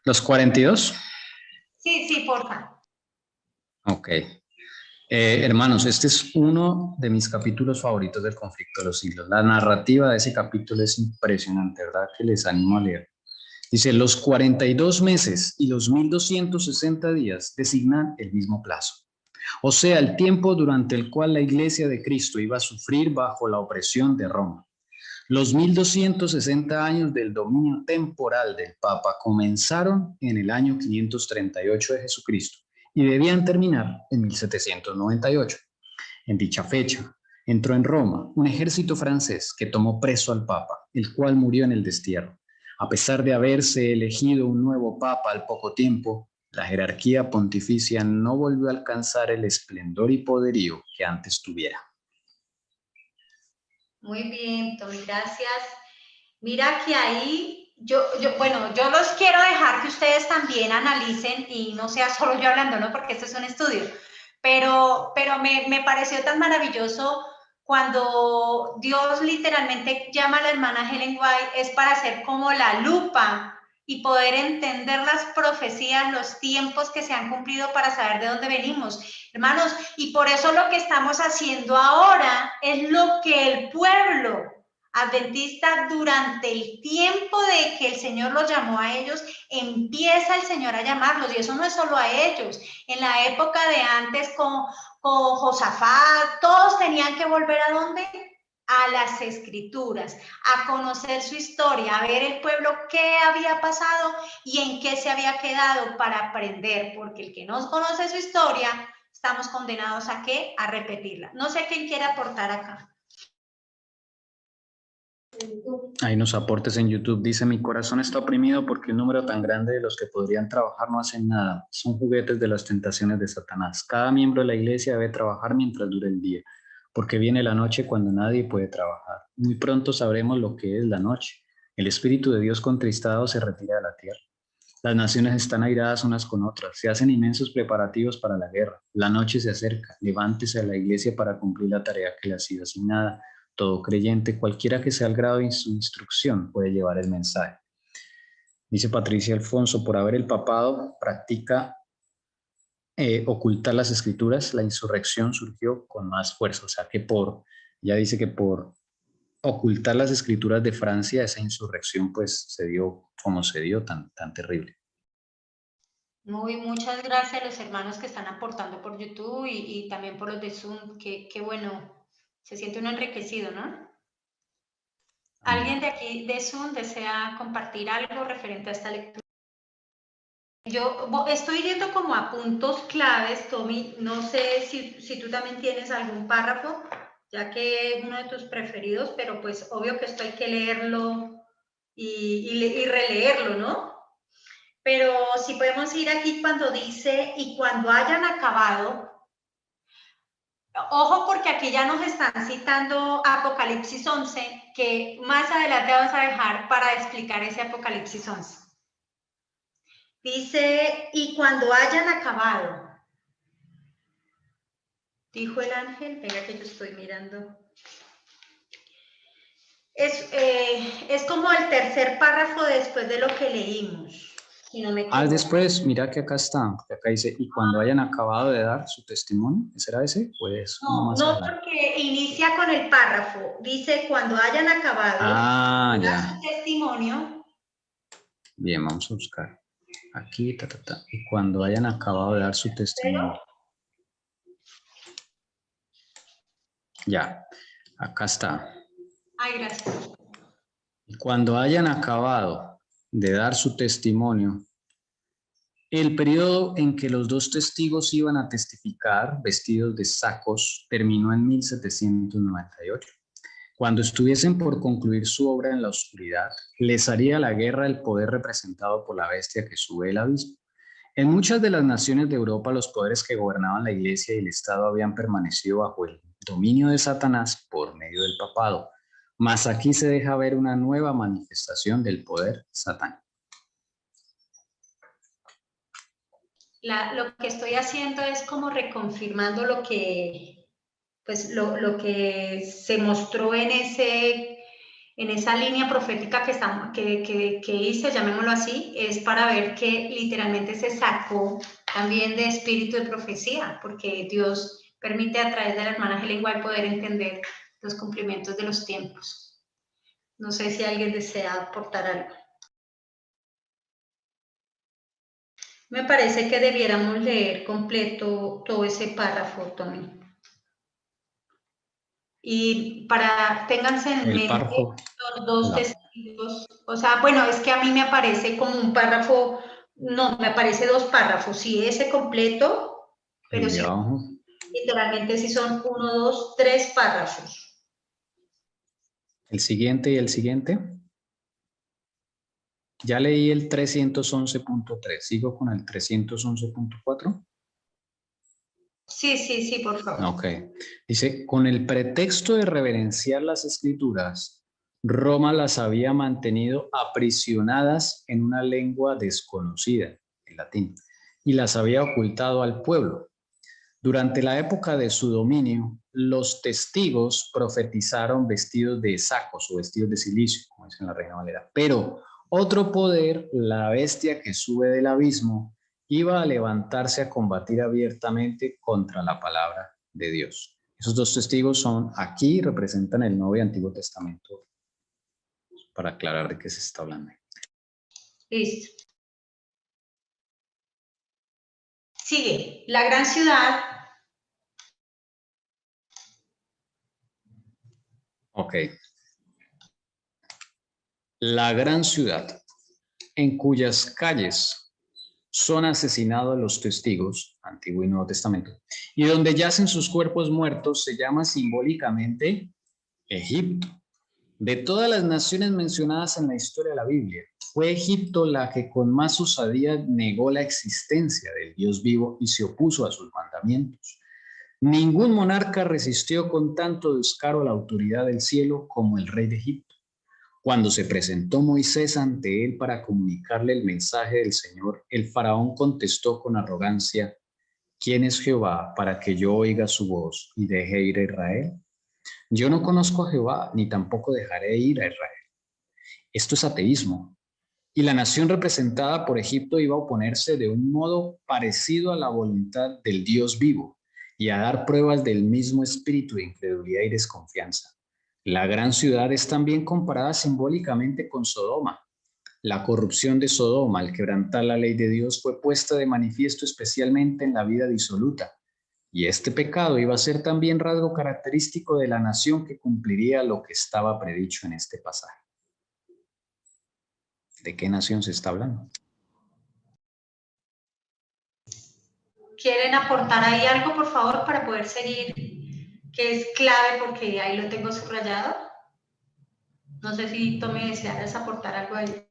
Los 42. Sí, porfa. Ok. Hermanos, este es uno de mis capítulos favoritos del conflicto de los siglos. La narrativa de ese capítulo es impresionante, ¿verdad? Que les animo a leer. Dice, los 42 meses y los 1260 días designan el mismo plazo. O sea, el tiempo durante el cual la Iglesia de Cristo iba a sufrir bajo la opresión de Roma. Los 1260 años del dominio temporal del Papa comenzaron en el año 538 de Jesucristo y debían terminar en 1798. En dicha fecha, entró en Roma un ejército francés que tomó preso al Papa, el cual murió en el destierro. A pesar de haberse elegido un nuevo Papa al poco tiempo, la jerarquía pontificia no volvió a alcanzar el esplendor y poderío que antes tuviera. Muy bien, Tommy, gracias. Mira que ahí, yo los quiero dejar que ustedes también analicen y no sea solo yo hablando, ¿no? Porque esto es un estudio. Pero me pareció tan maravilloso cuando Dios literalmente llama a la hermana Ellen White, es para hacer como la lupa y poder entender las profecías, los tiempos que se han cumplido para saber de dónde venimos. Hermanos, y por eso lo que estamos haciendo ahora es lo que el pueblo adventista durante el tiempo de que el Señor los llamó a ellos, empieza el Señor a llamarlos, y eso no es solo a ellos. En la época de antes con Josafat, todos tenían que volver ¿a dónde? A las Escrituras, a conocer su historia, a ver el pueblo qué había pasado y en qué se había quedado para aprender, porque el que no conoce su historia, estamos condenados ¿a qué? A repetirla. No sé quién quiere aportar acá. Hay unos aportes en YouTube. Dice, mi corazón está oprimido porque un número tan grande de los que podrían trabajar no hacen nada. Son juguetes de las tentaciones de Satanás. Cada miembro de la iglesia debe trabajar mientras dure el día, porque viene la noche cuando nadie puede trabajar. Muy pronto sabremos lo que es la noche. El Espíritu de Dios contristado se retira de la tierra. Las naciones están airadas unas con otras. Se hacen inmensos preparativos para la guerra. La noche se acerca. Levántese a la iglesia para cumplir la tarea que le ha sido asignada. Todo creyente, cualquiera que sea el grado de su instrucción, puede llevar el mensaje. Dice Patricia Alfonso, por haber el papado practica ocultar las escrituras, la insurrección surgió con más fuerza. O sea que ya dice que por ocultar las escrituras de Francia, esa insurrección pues se dio como se dio, tan terrible. Muchas gracias a los hermanos que están aportando por YouTube y también por los de Zoom, que bueno, se siente uno enriquecido, ¿no? ¿Alguien de aquí de Zoom desea compartir algo referente a esta lectura? Yo estoy yendo como a puntos claves, Tommy, no sé si tú también tienes algún párrafo, ya que es uno de tus preferidos, pero pues obvio que esto hay que leerlo y releerlo, ¿no? Pero si podemos ir aquí cuando dice, y cuando hayan acabado, ojo porque aquí ya nos están citando Apocalipsis 11, que más adelante vamos a dejar para explicar ese Apocalipsis 11. Dice, y cuando hayan acabado, dijo el ángel, venga que yo estoy mirando. Es como el tercer párrafo después de lo que leímos. Si no me equivoco. Después, mira que acá está, acá dice, y cuando hayan acabado de dar su testimonio, ¿será ese? Pues no, porque inicia con el párrafo, dice, cuando hayan acabado de dar su testimonio. Bien, vamos a buscar. Aquí, y cuando hayan acabado de dar su testimonio. Ya, acá está. Ay, gracias. Y cuando hayan acabado de dar su testimonio, el periodo en que los dos testigos iban a testificar vestidos de sacos terminó en 1798. Cuando estuviesen por concluir su obra en la oscuridad, les haría la guerra el poder representado por la bestia que sube del abismo. En muchas de las naciones de Europa, los poderes que gobernaban la Iglesia y el Estado habían permanecido bajo el dominio de Satanás por medio del papado. Mas aquí se deja ver una nueva manifestación del poder satánico. Lo que estoy haciendo es como reconfirmando lo que, pues, lo que se mostró en esa línea profética que hice, llamémoslo así, es para ver que literalmente se sacó también de espíritu de profecía, porque Dios permite a través de la hermana Helen White poder entender los cumplimientos de los tiempos. No sé si alguien desea aportar algo. Me parece que debiéramos leer completo todo ese párrafo, Tommy. Y ténganse en mente los dos testigos. O sea, bueno, es que a mí me aparece como un párrafo, no, me aparece dos párrafos. Sí, ese completo, pero sí, literalmente sí son 1, 2, 3 párrafos. El siguiente y el siguiente. Ya leí el 311.3. ¿Sigo con el 311.4? Sí, por favor. Ok. Dice, con el pretexto de reverenciar las escrituras, Roma las había mantenido aprisionadas en una lengua desconocida, en latín, y las había ocultado al pueblo. Durante la época de su dominio, los testigos profetizaron vestidos de sacos o vestidos de silicio, como dice en la Reina Valera, pero otro poder, la bestia que sube del abismo, iba a levantarse a combatir abiertamente contra la palabra de Dios. Esos dos testigos son aquí, representan el Nuevo y Antiguo Testamento, para aclarar de qué se está hablando. Listo. Sigue, la gran ciudad. Ok. La gran ciudad, en cuyas calles son asesinados los testigos, Antiguo y Nuevo Testamento, y donde yacen sus cuerpos muertos, se llama simbólicamente Egipto. De todas las naciones mencionadas en la historia de la Biblia, fue Egipto la que con más osadía negó la existencia del Dios vivo y se opuso a sus mandamientos. Ningún monarca resistió con tanto descaro la autoridad del cielo como el rey de Egipto. Cuando se presentó Moisés ante él para comunicarle el mensaje del Señor, el faraón contestó con arrogancia: ¿Quién es Jehová para que yo oiga su voz y deje ir a Israel? Yo no conozco a Jehová, ni tampoco dejaré ir a Israel. Esto es ateísmo. Y la nación representada por Egipto iba a oponerse de un modo parecido a la voluntad del Dios vivo y a dar pruebas del mismo espíritu de incredulidad y desconfianza. La gran ciudad es también comparada simbólicamente con Sodoma. La corrupción de Sodoma, al quebrantar la ley de Dios, fue puesta de manifiesto especialmente en la vida disoluta. Y este pecado iba a ser también rasgo característico de la nación que cumpliría lo que estaba predicho en este pasaje. ¿De qué nación se está hablando? ¿Quieren aportar ahí algo, por favor, para poder seguir? Que es clave porque ahí lo tengo subrayado. No sé si Tommy desearas aportar algo ahí.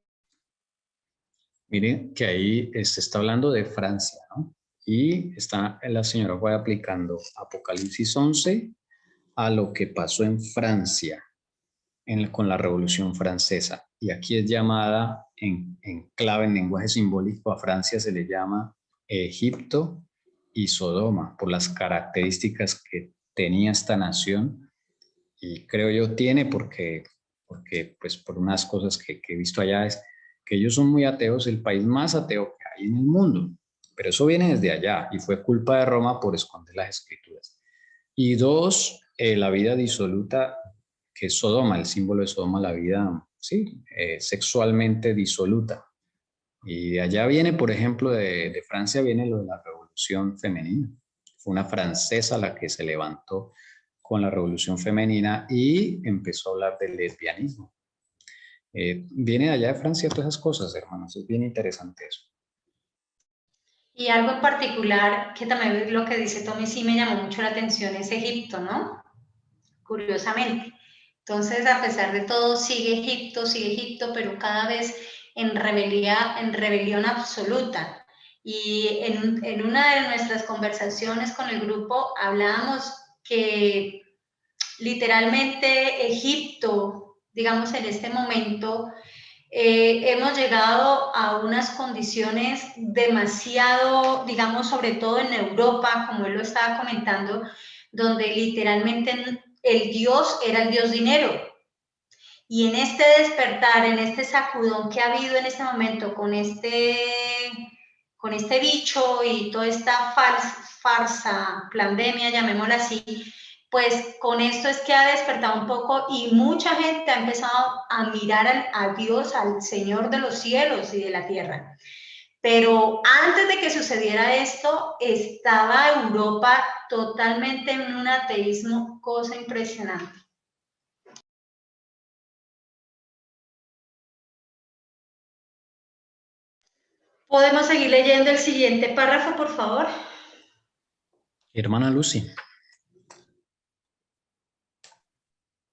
Miren que ahí se está hablando de Francia, ¿no? Y está la señora fue aplicando Apocalipsis 11 a lo que pasó en Francia con la Revolución Francesa. Y aquí es llamada, en clave, en lenguaje simbólico, a Francia se le llama Egipto y Sodoma, por las características que tenía esta nación. Y creo yo tiene porque pues por unas cosas que he visto allá es que ellos son muy ateos, el país más ateo que hay en el mundo. Pero eso viene desde allá y fue culpa de Roma por esconder las escrituras. Y dos, la vida disoluta, que es Sodoma, el símbolo de Sodoma, la vida, sí, sexualmente disoluta. Y de allá viene, por ejemplo, de Francia viene lo de la revolución femenina. Fue una francesa la que se levantó con la revolución femenina y empezó a hablar del lesbianismo. Viene de allá de Francia todas esas cosas, hermanos, es bien interesante eso. Y algo en particular, que también lo que dice Tommy sí me llamó mucho la atención, es Egipto, ¿no? Curiosamente. Entonces, a pesar de todo, sigue Egipto, pero cada vez en rebelión absoluta. Y en una de nuestras conversaciones con el grupo hablábamos que literalmente Egipto, digamos en este momento, hemos llegado a unas condiciones demasiado, digamos, sobre todo en Europa, como él lo estaba comentando, donde literalmente el Dios era el Dios dinero. Y en este despertar, en este sacudón que ha habido en este momento con este bicho y toda esta farsa, pandemia, llamémosla así, pues con esto es que ha despertado un poco y mucha gente ha empezado a mirar a Dios, al Señor de los cielos y de la tierra. Pero antes de que sucediera esto, estaba Europa totalmente en un ateísmo, cosa impresionante. ¿Podemos seguir leyendo el siguiente párrafo, por favor? Hermana Lucy.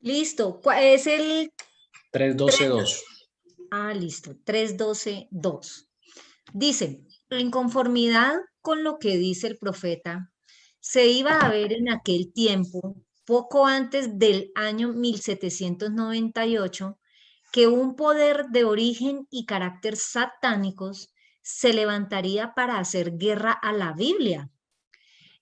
Listo. Es el 3.12.2. listo. 3.12.2. Dice, en conformidad con lo que dice el profeta, se iba a ver en aquel tiempo, poco antes del año 1798, que un poder de origen y carácter satánicos se levantaría para hacer guerra a la Biblia.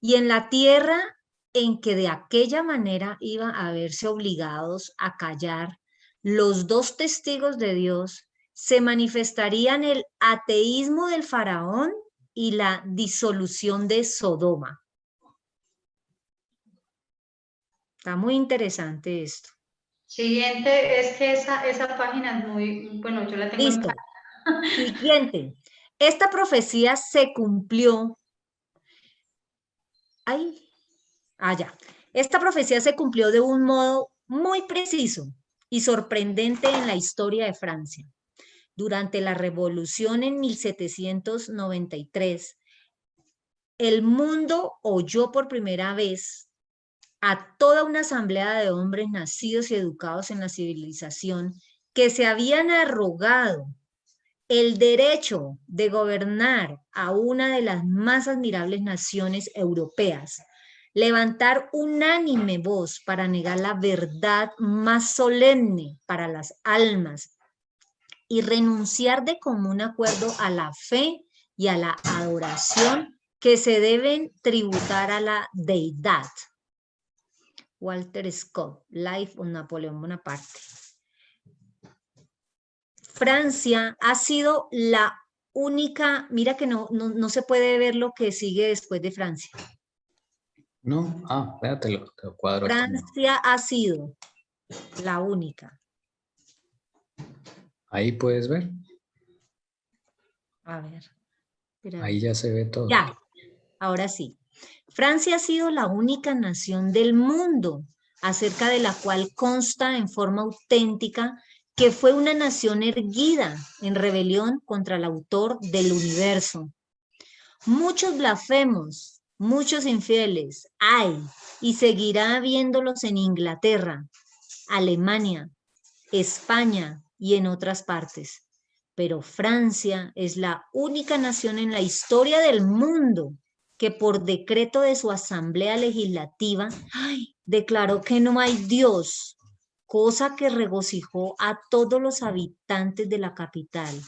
Y en la tierra en que de aquella manera iban a verse obligados a callar los dos testigos de Dios, se manifestarían el ateísmo del faraón y la disolución de Sodoma. Está muy interesante esto. Siguiente, es que esa página es muy, bueno, yo la tengo. Listo. Siguiente. Esta profecía se cumplió. Ya. Esta profecía se cumplió de un modo muy preciso y sorprendente en la historia de Francia. Durante la revolución en 1793, el mundo oyó por primera vez a toda una asamblea de hombres nacidos y educados en la civilización que se habían arrogado el derecho de gobernar a una de las más admirables naciones europeas, levantar unánime voz para negar la verdad más solemne para las almas y renunciar de común acuerdo a la fe y a la adoración que se deben tributar a la deidad. Walter Scott, Life of Napoleón Bonaparte. Francia ha sido la única, mira que no se puede ver lo que sigue después de Francia. No, espérate, lo cuadro. Francia ha sido la única. Ahí puedes ver. A ver. Espera. Ahí ya se ve todo. Ya, ahora sí. Francia ha sido la única nación del mundo acerca de la cual consta en forma auténtica que fue una nación erguida en rebelión contra el autor del universo. Muchos blasfemos, muchos infieles hay y seguirá habiéndolos en Inglaterra, Alemania, España y en otras partes. Pero Francia es la única nación en la historia del mundo que por decreto de su asamblea legislativa declaró que no hay Dios, cosa que regocijó a todos los habitantes de la capital.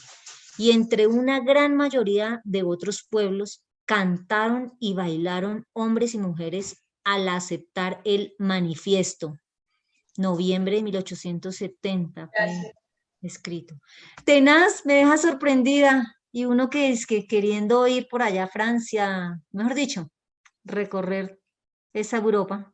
Y entre una gran mayoría de otros pueblos cantaron y bailaron hombres y mujeres al aceptar el manifiesto. Noviembre de 1870 fue escrito. Tenaz, me deja sorprendida. Y uno que es que queriendo ir por allá a Francia, mejor dicho, recorrer esa Europa.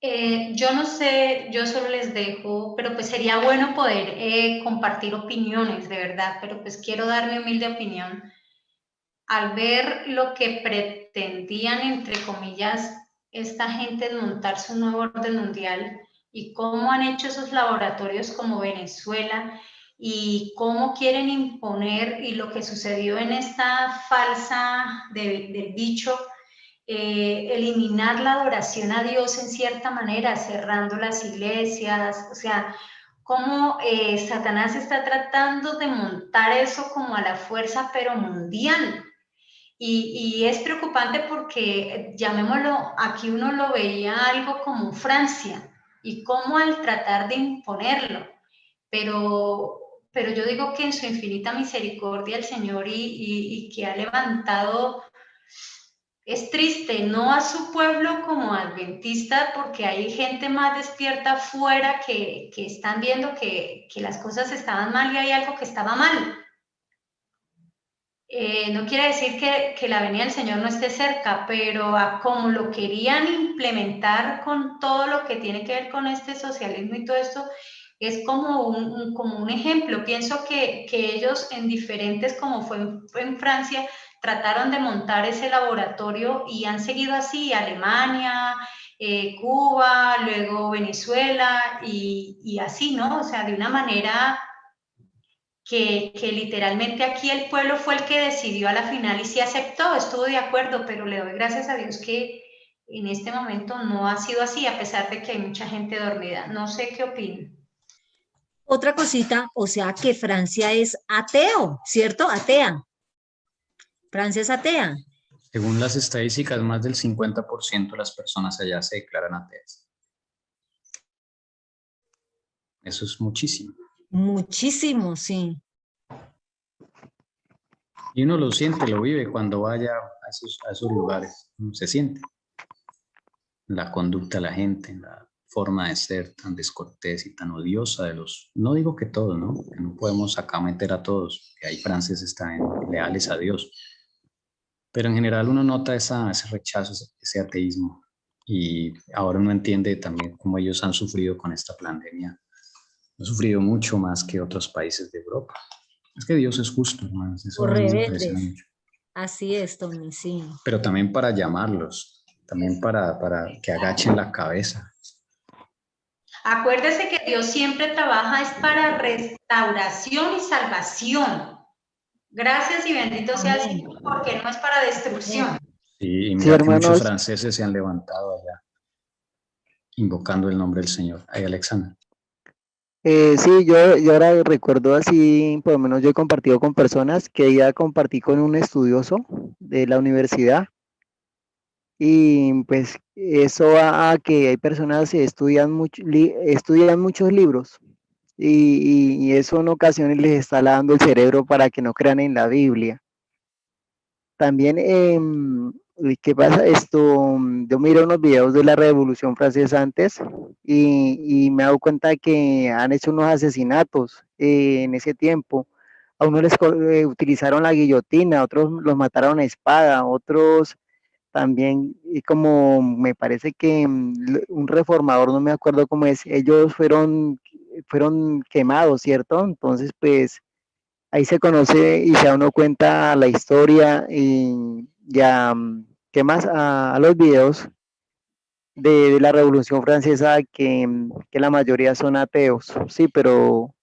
Yo no sé, yo solo les dejo, pero pues sería bueno poder compartir opiniones, de verdad, pero pues quiero dar mi humilde opinión. Al ver lo que pretendían, entre comillas, esta gente de montarse un nuevo orden mundial y cómo han hecho esos laboratorios como Venezuela y cómo quieren imponer y lo que sucedió en esta falsa del bicho, eliminar la adoración a Dios en cierta manera, cerrando las iglesias, o sea, cómo Satanás está tratando de montar eso como a la fuerza, pero mundial. Y es preocupante porque, llamémoslo, aquí uno lo veía algo como Francia, y cómo al tratar de imponerlo, pero yo digo que en su infinita misericordia el Señor y que ha levantado, es triste, no a su pueblo como adventista, porque hay gente más despierta afuera que están viendo que las cosas estaban mal y hay algo que estaba mal. No quiere decir que la venida del Señor no esté cerca, pero a como lo querían implementar con todo lo que tiene que ver con este socialismo y todo esto, es como un ejemplo. Pienso que ellos en diferentes, como fue en Francia, trataron de montar ese laboratorio y han seguido así, Alemania, Cuba, luego Venezuela y así, ¿no? O sea, de una manera que literalmente aquí el pueblo fue el que decidió a la final y sí aceptó, estuvo de acuerdo, pero le doy gracias a Dios que en este momento no ha sido así, a pesar de que hay mucha gente dormida. No sé qué opinan. Otra cosita, o sea que Francia es ateo, ¿cierto? Atea. Francia es atea. Según las estadísticas, más del 50% de las personas allá se declaran ateas. Eso es muchísimo. Muchísimo, sí. Y uno lo siente, lo vive cuando vaya a esos lugares. Uno se siente. La conducta de la gente, la forma de ser tan descortés y tan odiosa de los... No digo que todos, ¿no? Que no podemos acá meter a todos, que hay franceses tan leales a Dios. Pero en general uno nota ese rechazo, ese ateísmo. Y ahora uno entiende también cómo ellos han sufrido con esta pandemia. Han sufrido mucho más que otros países de Europa. Es que Dios es justo, hermanos. Eso Por a mí me impresiona rebeldes. mucho. Así es, Tony, sí. Pero también para llamarlos, también para que agachen la cabeza. Acuérdese que Dios siempre trabaja es para restauración y salvación. Gracias y bendito sea el Señor, porque no es para destrucción. Sí, y Sí, mira que muchos hermanos. franceses se han levantado allá, invocando el nombre del Señor. Ahí, Alexander. Sí, yo ahora recuerdo así, por lo menos yo he compartido con personas que ya compartí con un estudioso de la universidad y pues eso a que hay personas que estudian muchos libros y eso en ocasiones les está lavando el cerebro para que no crean en la Biblia. También, ¿qué pasa? Yo miro unos videos de la Revolución Francesa antes y me he dado cuenta de que han hecho unos asesinatos en ese tiempo. A unos utilizaron la guillotina, a otros los mataron a espada, otros también, y como me parece que un reformador, no me acuerdo cómo es, ellos fueron quemados, ¿cierto? Entonces, pues ahí se conoce y se da uno cuenta la historia y ya, ¿qué más? A los videos de la Revolución Francesa que la mayoría son ateos, sí, pero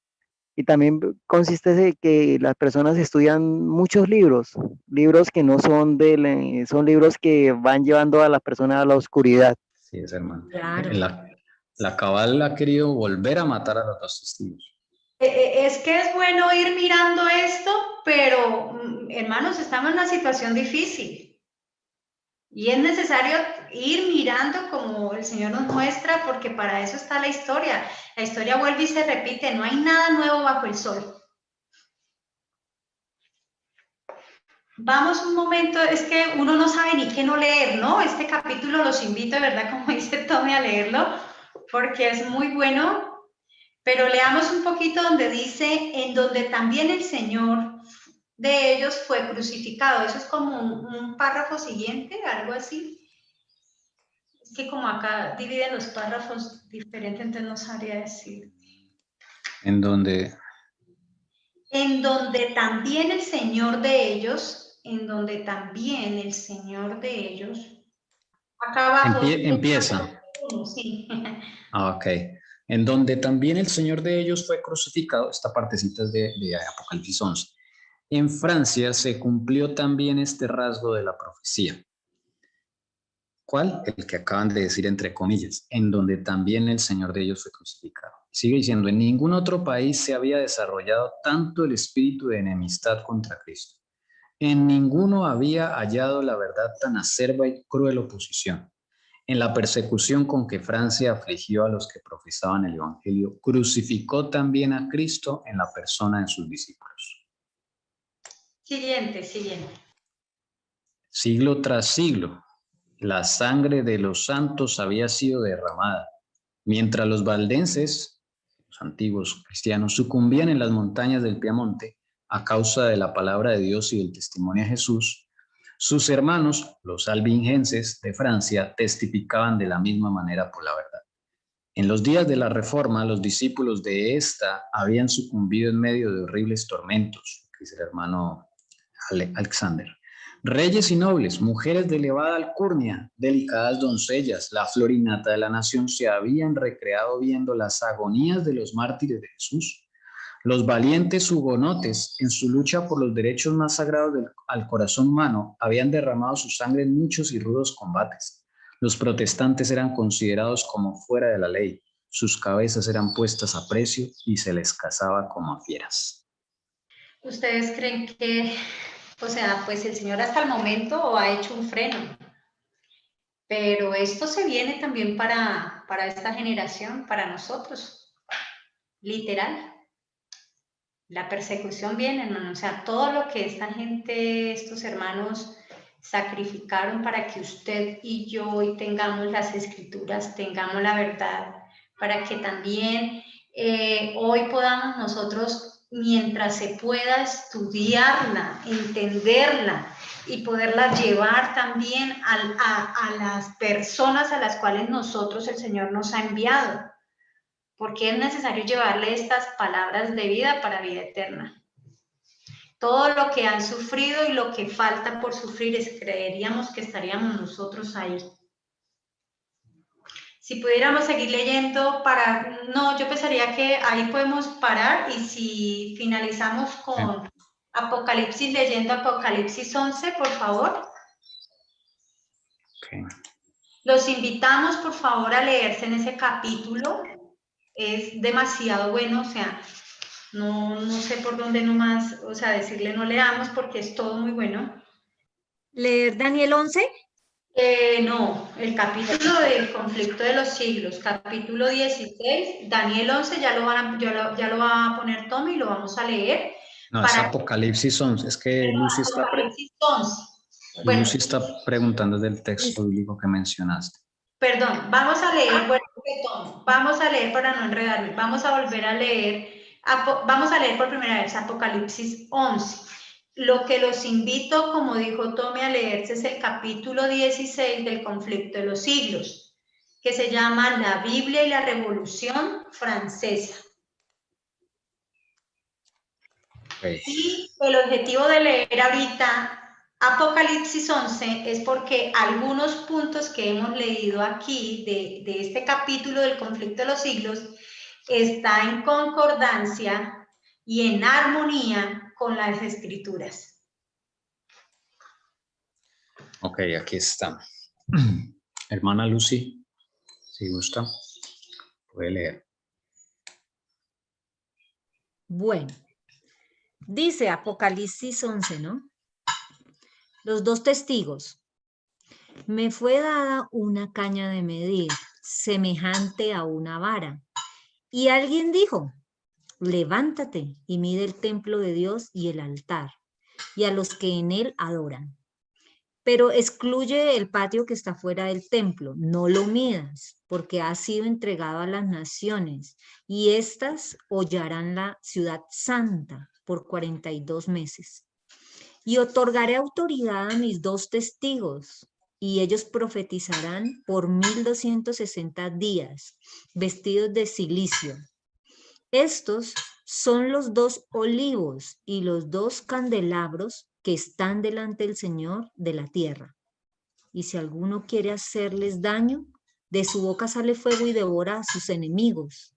y también consiste de que las personas estudian muchos libros que no son son libros que van llevando a las personas a la oscuridad. Sí, es hermano. Claro. La cabal ha querido volver a matar a los dos testigos. Es que es bueno ir mirando esto, pero hermanos, estamos en una situación difícil. Y es necesario ir mirando como el Señor nos muestra, porque para eso está la historia. La historia vuelve y se repite, no hay nada nuevo bajo el sol. Vamos un momento, es que uno no sabe ni qué no leer, ¿no? Este capítulo los invito, de verdad, como dice Tommy, a leerlo, porque es muy bueno. Pero leamos un poquito donde dice, en donde también el Señor de ellos fue crucificado. Eso es como un párrafo siguiente, algo así. Es que como acá dividen los párrafos diferentes, entonces no sabría decir. En donde también el Señor de ellos, acá abajo. empieza. Sí. Ok. En donde también el Señor de ellos fue crucificado, esta partecita es de Apocalipsis 11. En Francia se cumplió también este rasgo de la profecía. ¿Cuál? El que acaban de decir entre comillas, en donde también el Señor de ellos fue crucificado. Sigue diciendo, en ningún otro país se había desarrollado tanto el espíritu de enemistad contra Cristo. En ninguno había hallado la verdad tan acerba y cruel oposición. En la persecución con que Francia afligió a los que profesaban el Evangelio, crucificó también a Cristo en la persona de sus discípulos. Siguiente. Siglo tras siglo, la sangre de los santos había sido derramada, mientras los valdenses, los antiguos cristianos, sucumbían en las montañas del Piamonte a causa de la palabra de Dios y del testimonio de Jesús. Sus hermanos, los albingenses de Francia, testificaban de la misma manera por la verdad. En los días de la Reforma, los discípulos de esta habían sucumbido en medio de horribles tormentos, dice el hermano Alexander. Reyes y nobles, mujeres de elevada alcurnia, delicadas doncellas, la flor y nata de la nación se habían recreado viendo las agonías de los mártires de Jesús. Los valientes hugonotes, en su lucha por los derechos más sagrados al corazón humano, habían derramado su sangre en muchos y rudos combates. Los protestantes eran considerados como fuera de la ley. Sus cabezas eran puestas a precio y se les cazaba como a fieras. ¿Ustedes creen que, pues el Señor hasta el momento ha hecho un freno? Pero esto se viene también para esta generación, para nosotros, literal. La persecución viene, hermano. O sea, todo lo que esta gente, estos hermanos, sacrificaron para que usted y yo hoy tengamos las escrituras, tengamos la verdad, para que también hoy podamos nosotros, mientras se pueda, estudiarla, entenderla y poderla llevar también a las personas a las cuales nosotros, el Señor, nos ha enviado. Porque es necesario llevarle estas palabras de vida para vida eterna. Todo lo que han sufrido y lo que falta por sufrir, creeríamos que estaríamos nosotros ahí. Si pudiéramos seguir leyendo no, yo pensaría que ahí podemos parar, y si finalizamos con Apocalipsis, leyendo Apocalipsis 11, por favor. Okay. Los invitamos, por favor, a leerse en ese capítulo. Es demasiado bueno, o sea, no sé por dónde nomás, o sea, decirle no leamos porque es todo muy bueno. ¿Leer Daniel 11? No, el capítulo del conflicto de los siglos, capítulo 16, Daniel 11, ya lo va a poner Tommy y lo vamos a leer. No, es Apocalipsis 11, es que Lucy está, bueno, Lucy está preguntando del texto bíblico que mencionaste. Perdón, vamos a leer, vamos a leer para no enredarme, vamos a volver a leer, vamos a leer por primera vez Apocalipsis 11. Lo que los invito, como dijo Tommy, a leerse es el capítulo 16 del conflicto de los siglos, que se llama La Biblia y la Revolución Francesa. Okay. Y el objetivo de leer ahorita Apocalipsis 11 es porque algunos puntos que hemos leído aquí de este capítulo del conflicto de los siglos está en concordancia y en armonía con las escrituras. Ok, aquí está. Hermana Lucy, si gusta, puede leer. Bueno, dice Apocalipsis 11, ¿no? Los dos testigos. Me fue dada una caña de medir, semejante a una vara. Y alguien dijo, levántate y mide el templo de Dios y el altar, y a los que en él adoran. Pero excluye el patio que está fuera del templo, no lo midas, porque ha sido entregado a las naciones, y éstas hollarán la ciudad santa por 42 meses. Y otorgaré autoridad a mis dos testigos, y ellos profetizarán por 1260 días, vestidos de cilicio. Estos son los dos olivos y los dos candelabros que están delante del Señor de la tierra. Y si alguno quiere hacerles daño, de su boca sale fuego y devora a sus enemigos.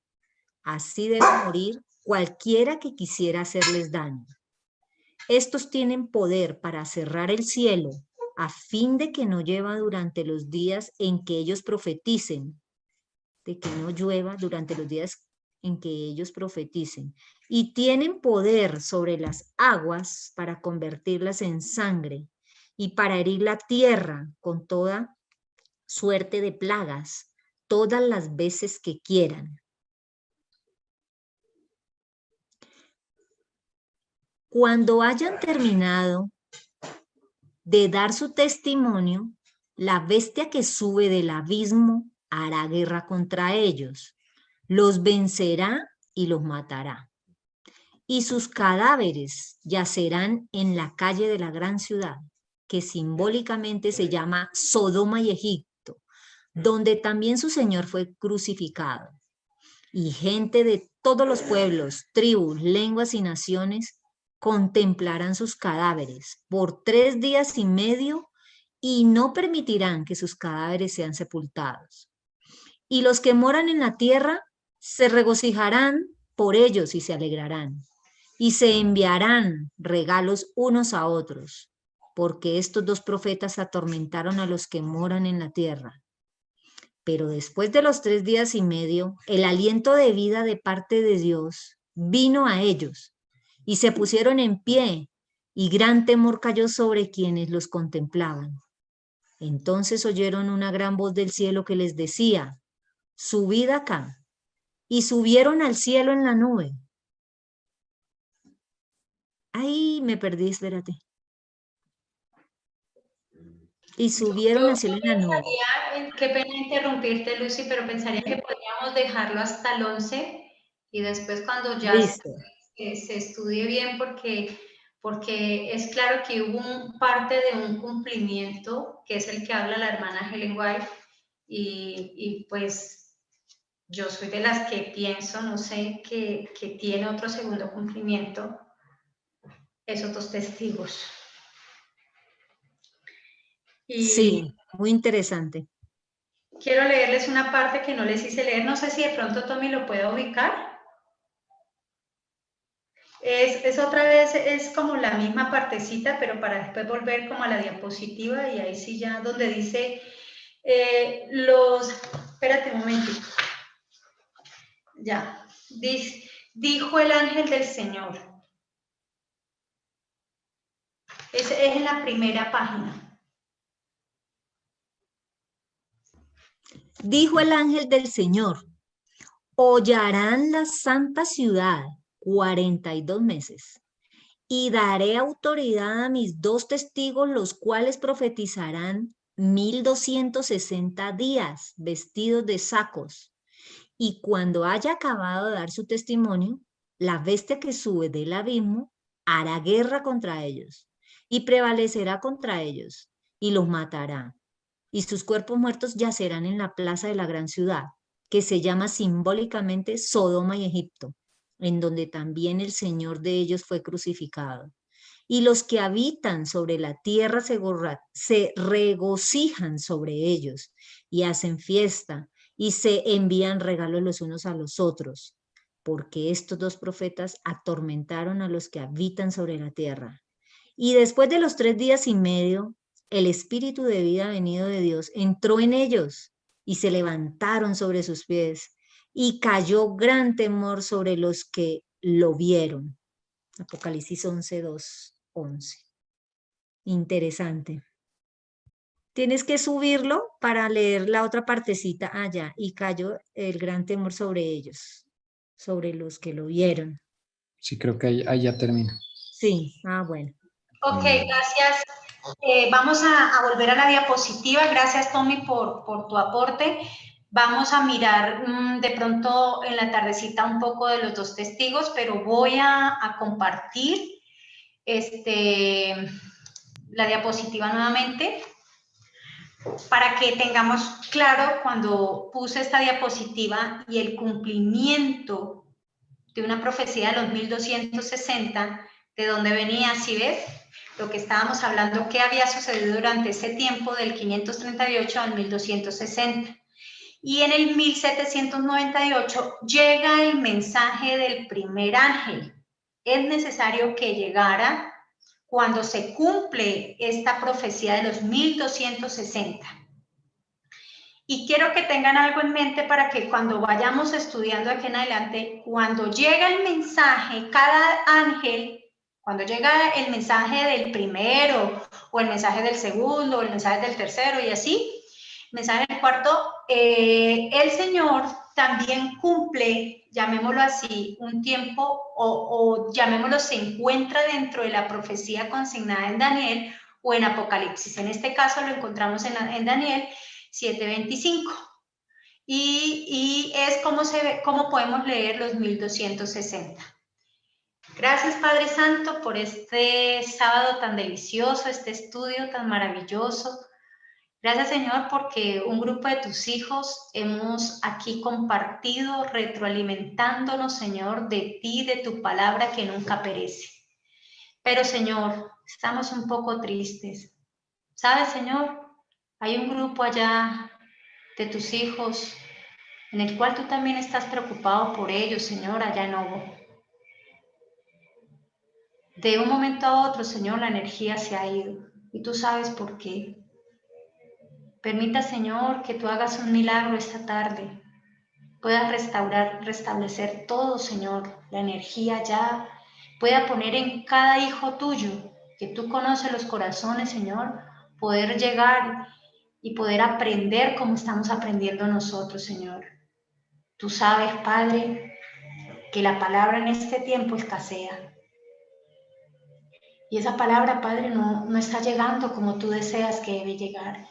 Así debe morir cualquiera que quisiera hacerles daño. Estos tienen poder para cerrar el cielo a fin de que no llueva durante los días en que ellos profeticen, de que no llueva durante los días en que ellos profeticen, y tienen poder sobre las aguas para convertirlas en sangre y para herir la tierra con toda suerte de plagas todas las veces que quieran. Cuando hayan terminado de dar su testimonio, la bestia que sube del abismo hará guerra contra ellos, los vencerá y los matará. Y sus cadáveres yacerán en la calle de la gran ciudad, que simbólicamente se llama Sodoma y Egipto, donde también su Señor fue crucificado. Y gente de todos los pueblos, tribus, lenguas y naciones contemplarán sus cadáveres por 3 días y medio y no permitirán que sus cadáveres sean sepultados. Y los que moran en la tierra se regocijarán por ellos y se alegrarán. Y se enviarán regalos unos a otros, porque estos 2 profetas atormentaron a los que moran en la tierra. Pero después de los 3 días y medio, el aliento de vida de parte de Dios vino a ellos y se pusieron en pie y gran temor cayó sobre quienes los contemplaban. Entonces oyeron una gran voz del cielo que les decía, subid acá, y subieron al cielo en la nube. Ay, me perdí, espérate. Y subieron al cielo en la nube. Qué pena interrumpirte, Lucy, pero pensaría que podríamos dejarlo hasta el 11 y después cuando ya se estudie bien, porque es claro que hubo parte de un cumplimiento, que es el que habla la hermana Helen White, y pues yo soy de las que pienso, no sé, que tiene otro segundo cumplimiento, esos 2 testigos. Y sí, muy interesante. quiero leerles una parte que no les hice leer, no sé si de pronto Tommy lo puede ubicar. Es otra vez, es como la misma partecita, pero para después volver como a la diapositiva y ahí sí ya donde dice espérate un momentito, ya, dijo el ángel del Señor, es en la primera página. Dijo el ángel del Señor, hollarán la santa ciudad 42 meses, y daré autoridad a mis 2 testigos, los cuales profetizarán 1260 días, vestidos de sacos. Y cuando haya acabado de dar su testimonio, la bestia que sube del abismo hará guerra contra ellos, y prevalecerá contra ellos, y los matará. Y sus cuerpos muertos yacerán en la plaza de la gran ciudad, que se llama simbólicamente Sodoma y Egipto, en donde también el Señor de ellos fue crucificado. Y los que habitan sobre la tierra se regocijan sobre ellos y hacen fiesta y se envían regalos los unos a los otros, porque estos 2 profetas atormentaron a los que habitan sobre la tierra. Y después de los 3 días y medio, el espíritu de vida venido de Dios entró en ellos y se levantaron sobre sus pies y cayó gran temor sobre los que lo vieron. Apocalipsis 11:2-11. Interesante. Tienes que subirlo para leer la otra partecita allá. Y cayó el gran temor sobre ellos, sobre los que lo vieron. Sí, creo que ahí ya termina. Sí, bueno. Ok, gracias. Vamos a volver a la diapositiva. Gracias, Tommy, por tu aporte. Vamos a mirar de pronto en la tardecita un poco de los 2 testigos, pero voy a compartir la diapositiva nuevamente para que tengamos claro cuando puse esta diapositiva y el cumplimiento de una profecía de los 1260, de dónde venía, ¿sí ves? Lo que estábamos hablando, qué había sucedido durante ese tiempo del 538 al 1260. Y en el 1798 llega el mensaje del primer ángel. Es necesario que llegara cuando se cumple esta profecía de los 1260. Y quiero que tengan algo en mente para que cuando vayamos estudiando aquí en adelante, cuando llega el mensaje, cada ángel, cuando llega el mensaje del primero, o el mensaje del segundo, o el mensaje del tercero, y así, el mensaje del cuarto, el Señor también cumple, llamémoslo así, un tiempo, o llamémoslo, se encuentra dentro de la profecía consignada en Daniel o en Apocalipsis. En este caso lo encontramos en Daniel 7:25. Y es como podemos leer los 1260. Gracias, Padre Santo, por este sábado tan delicioso, este estudio tan maravilloso. Gracias, Señor, porque un grupo de tus hijos hemos aquí compartido, retroalimentándonos, Señor, de ti, de tu palabra que nunca perece. Pero, Señor, estamos un poco tristes. ¿Sabes, Señor? Hay un grupo allá de tus hijos en el cual tú también estás preocupado por ellos, Señor, allá en Obo. De un momento a otro, Señor, la energía se ha ido y tú sabes por qué. Permita, Señor, que tú hagas un milagro esta tarde, puedas restablecer todo, Señor, la energía ya, pueda poner en cada hijo tuyo, que tú conoces los corazones, Señor, poder llegar y poder aprender como estamos aprendiendo nosotros, Señor. Tú sabes, Padre, que la palabra en este tiempo escasea. Y esa palabra, Padre, no está llegando como tú deseas que debe llegar.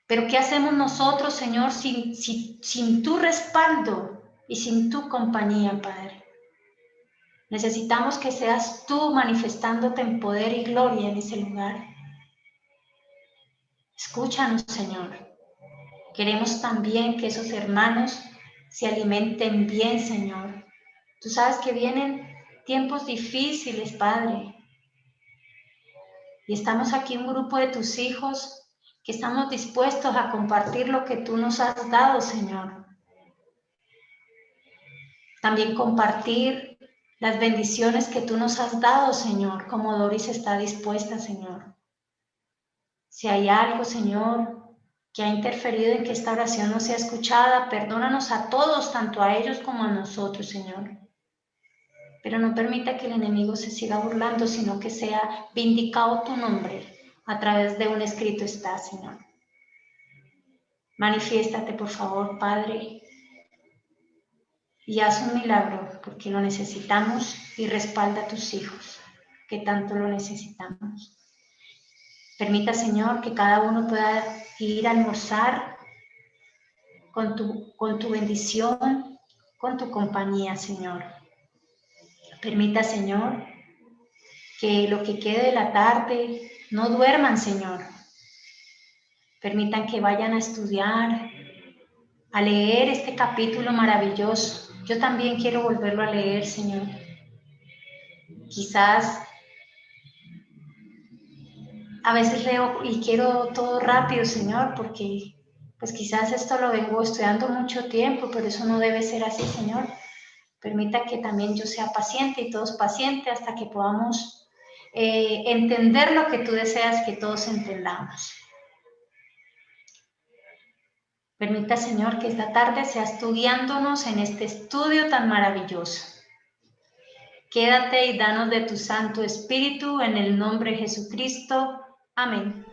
Pero ¿qué hacemos nosotros, Señor, sin tu respaldo y sin tu compañía, Padre? Necesitamos que seas tú manifestándote en poder y gloria en ese lugar. Escúchanos, Señor. Queremos también que esos hermanos se alimenten bien, Señor. Tú sabes que vienen tiempos difíciles, Padre. Y estamos aquí un grupo de tus hijos que estamos dispuestos a compartir lo que tú nos has dado, Señor. También compartir las bendiciones que tú nos has dado, Señor, como Doris está dispuesta, Señor. Si hay algo, Señor, que ha interferido en que esta oración no sea escuchada, perdónanos a todos, tanto a ellos como a nosotros, Señor. Pero no permita que el enemigo se siga burlando, sino que sea vindicado tu nombre a través de un escrito está, Señor. Manifiéstate, por favor, Padre, y haz un milagro, porque lo necesitamos, y respalda a tus hijos, que tanto lo necesitamos. Permita, Señor, que cada uno pueda ir a almorzar con tu bendición, con tu compañía, Señor. Permita, Señor, que lo que quede de la tarde no duerman, Señor. Permitan que vayan a estudiar, a leer este capítulo maravilloso. Yo también quiero volverlo a leer, Señor. Quizás a veces leo y quiero todo rápido, Señor, porque pues quizás esto lo vengo estudiando mucho tiempo, pero eso no debe ser así, Señor. Permita que también yo sea paciente y todos pacientes hasta que podamos entender lo que tú deseas que todos entendamos. Permita, Señor, que esta tarde seas tú guiándonos en este estudio tan maravilloso. Quédate y danos de tu Santo Espíritu en el nombre de Jesucristo. Amén.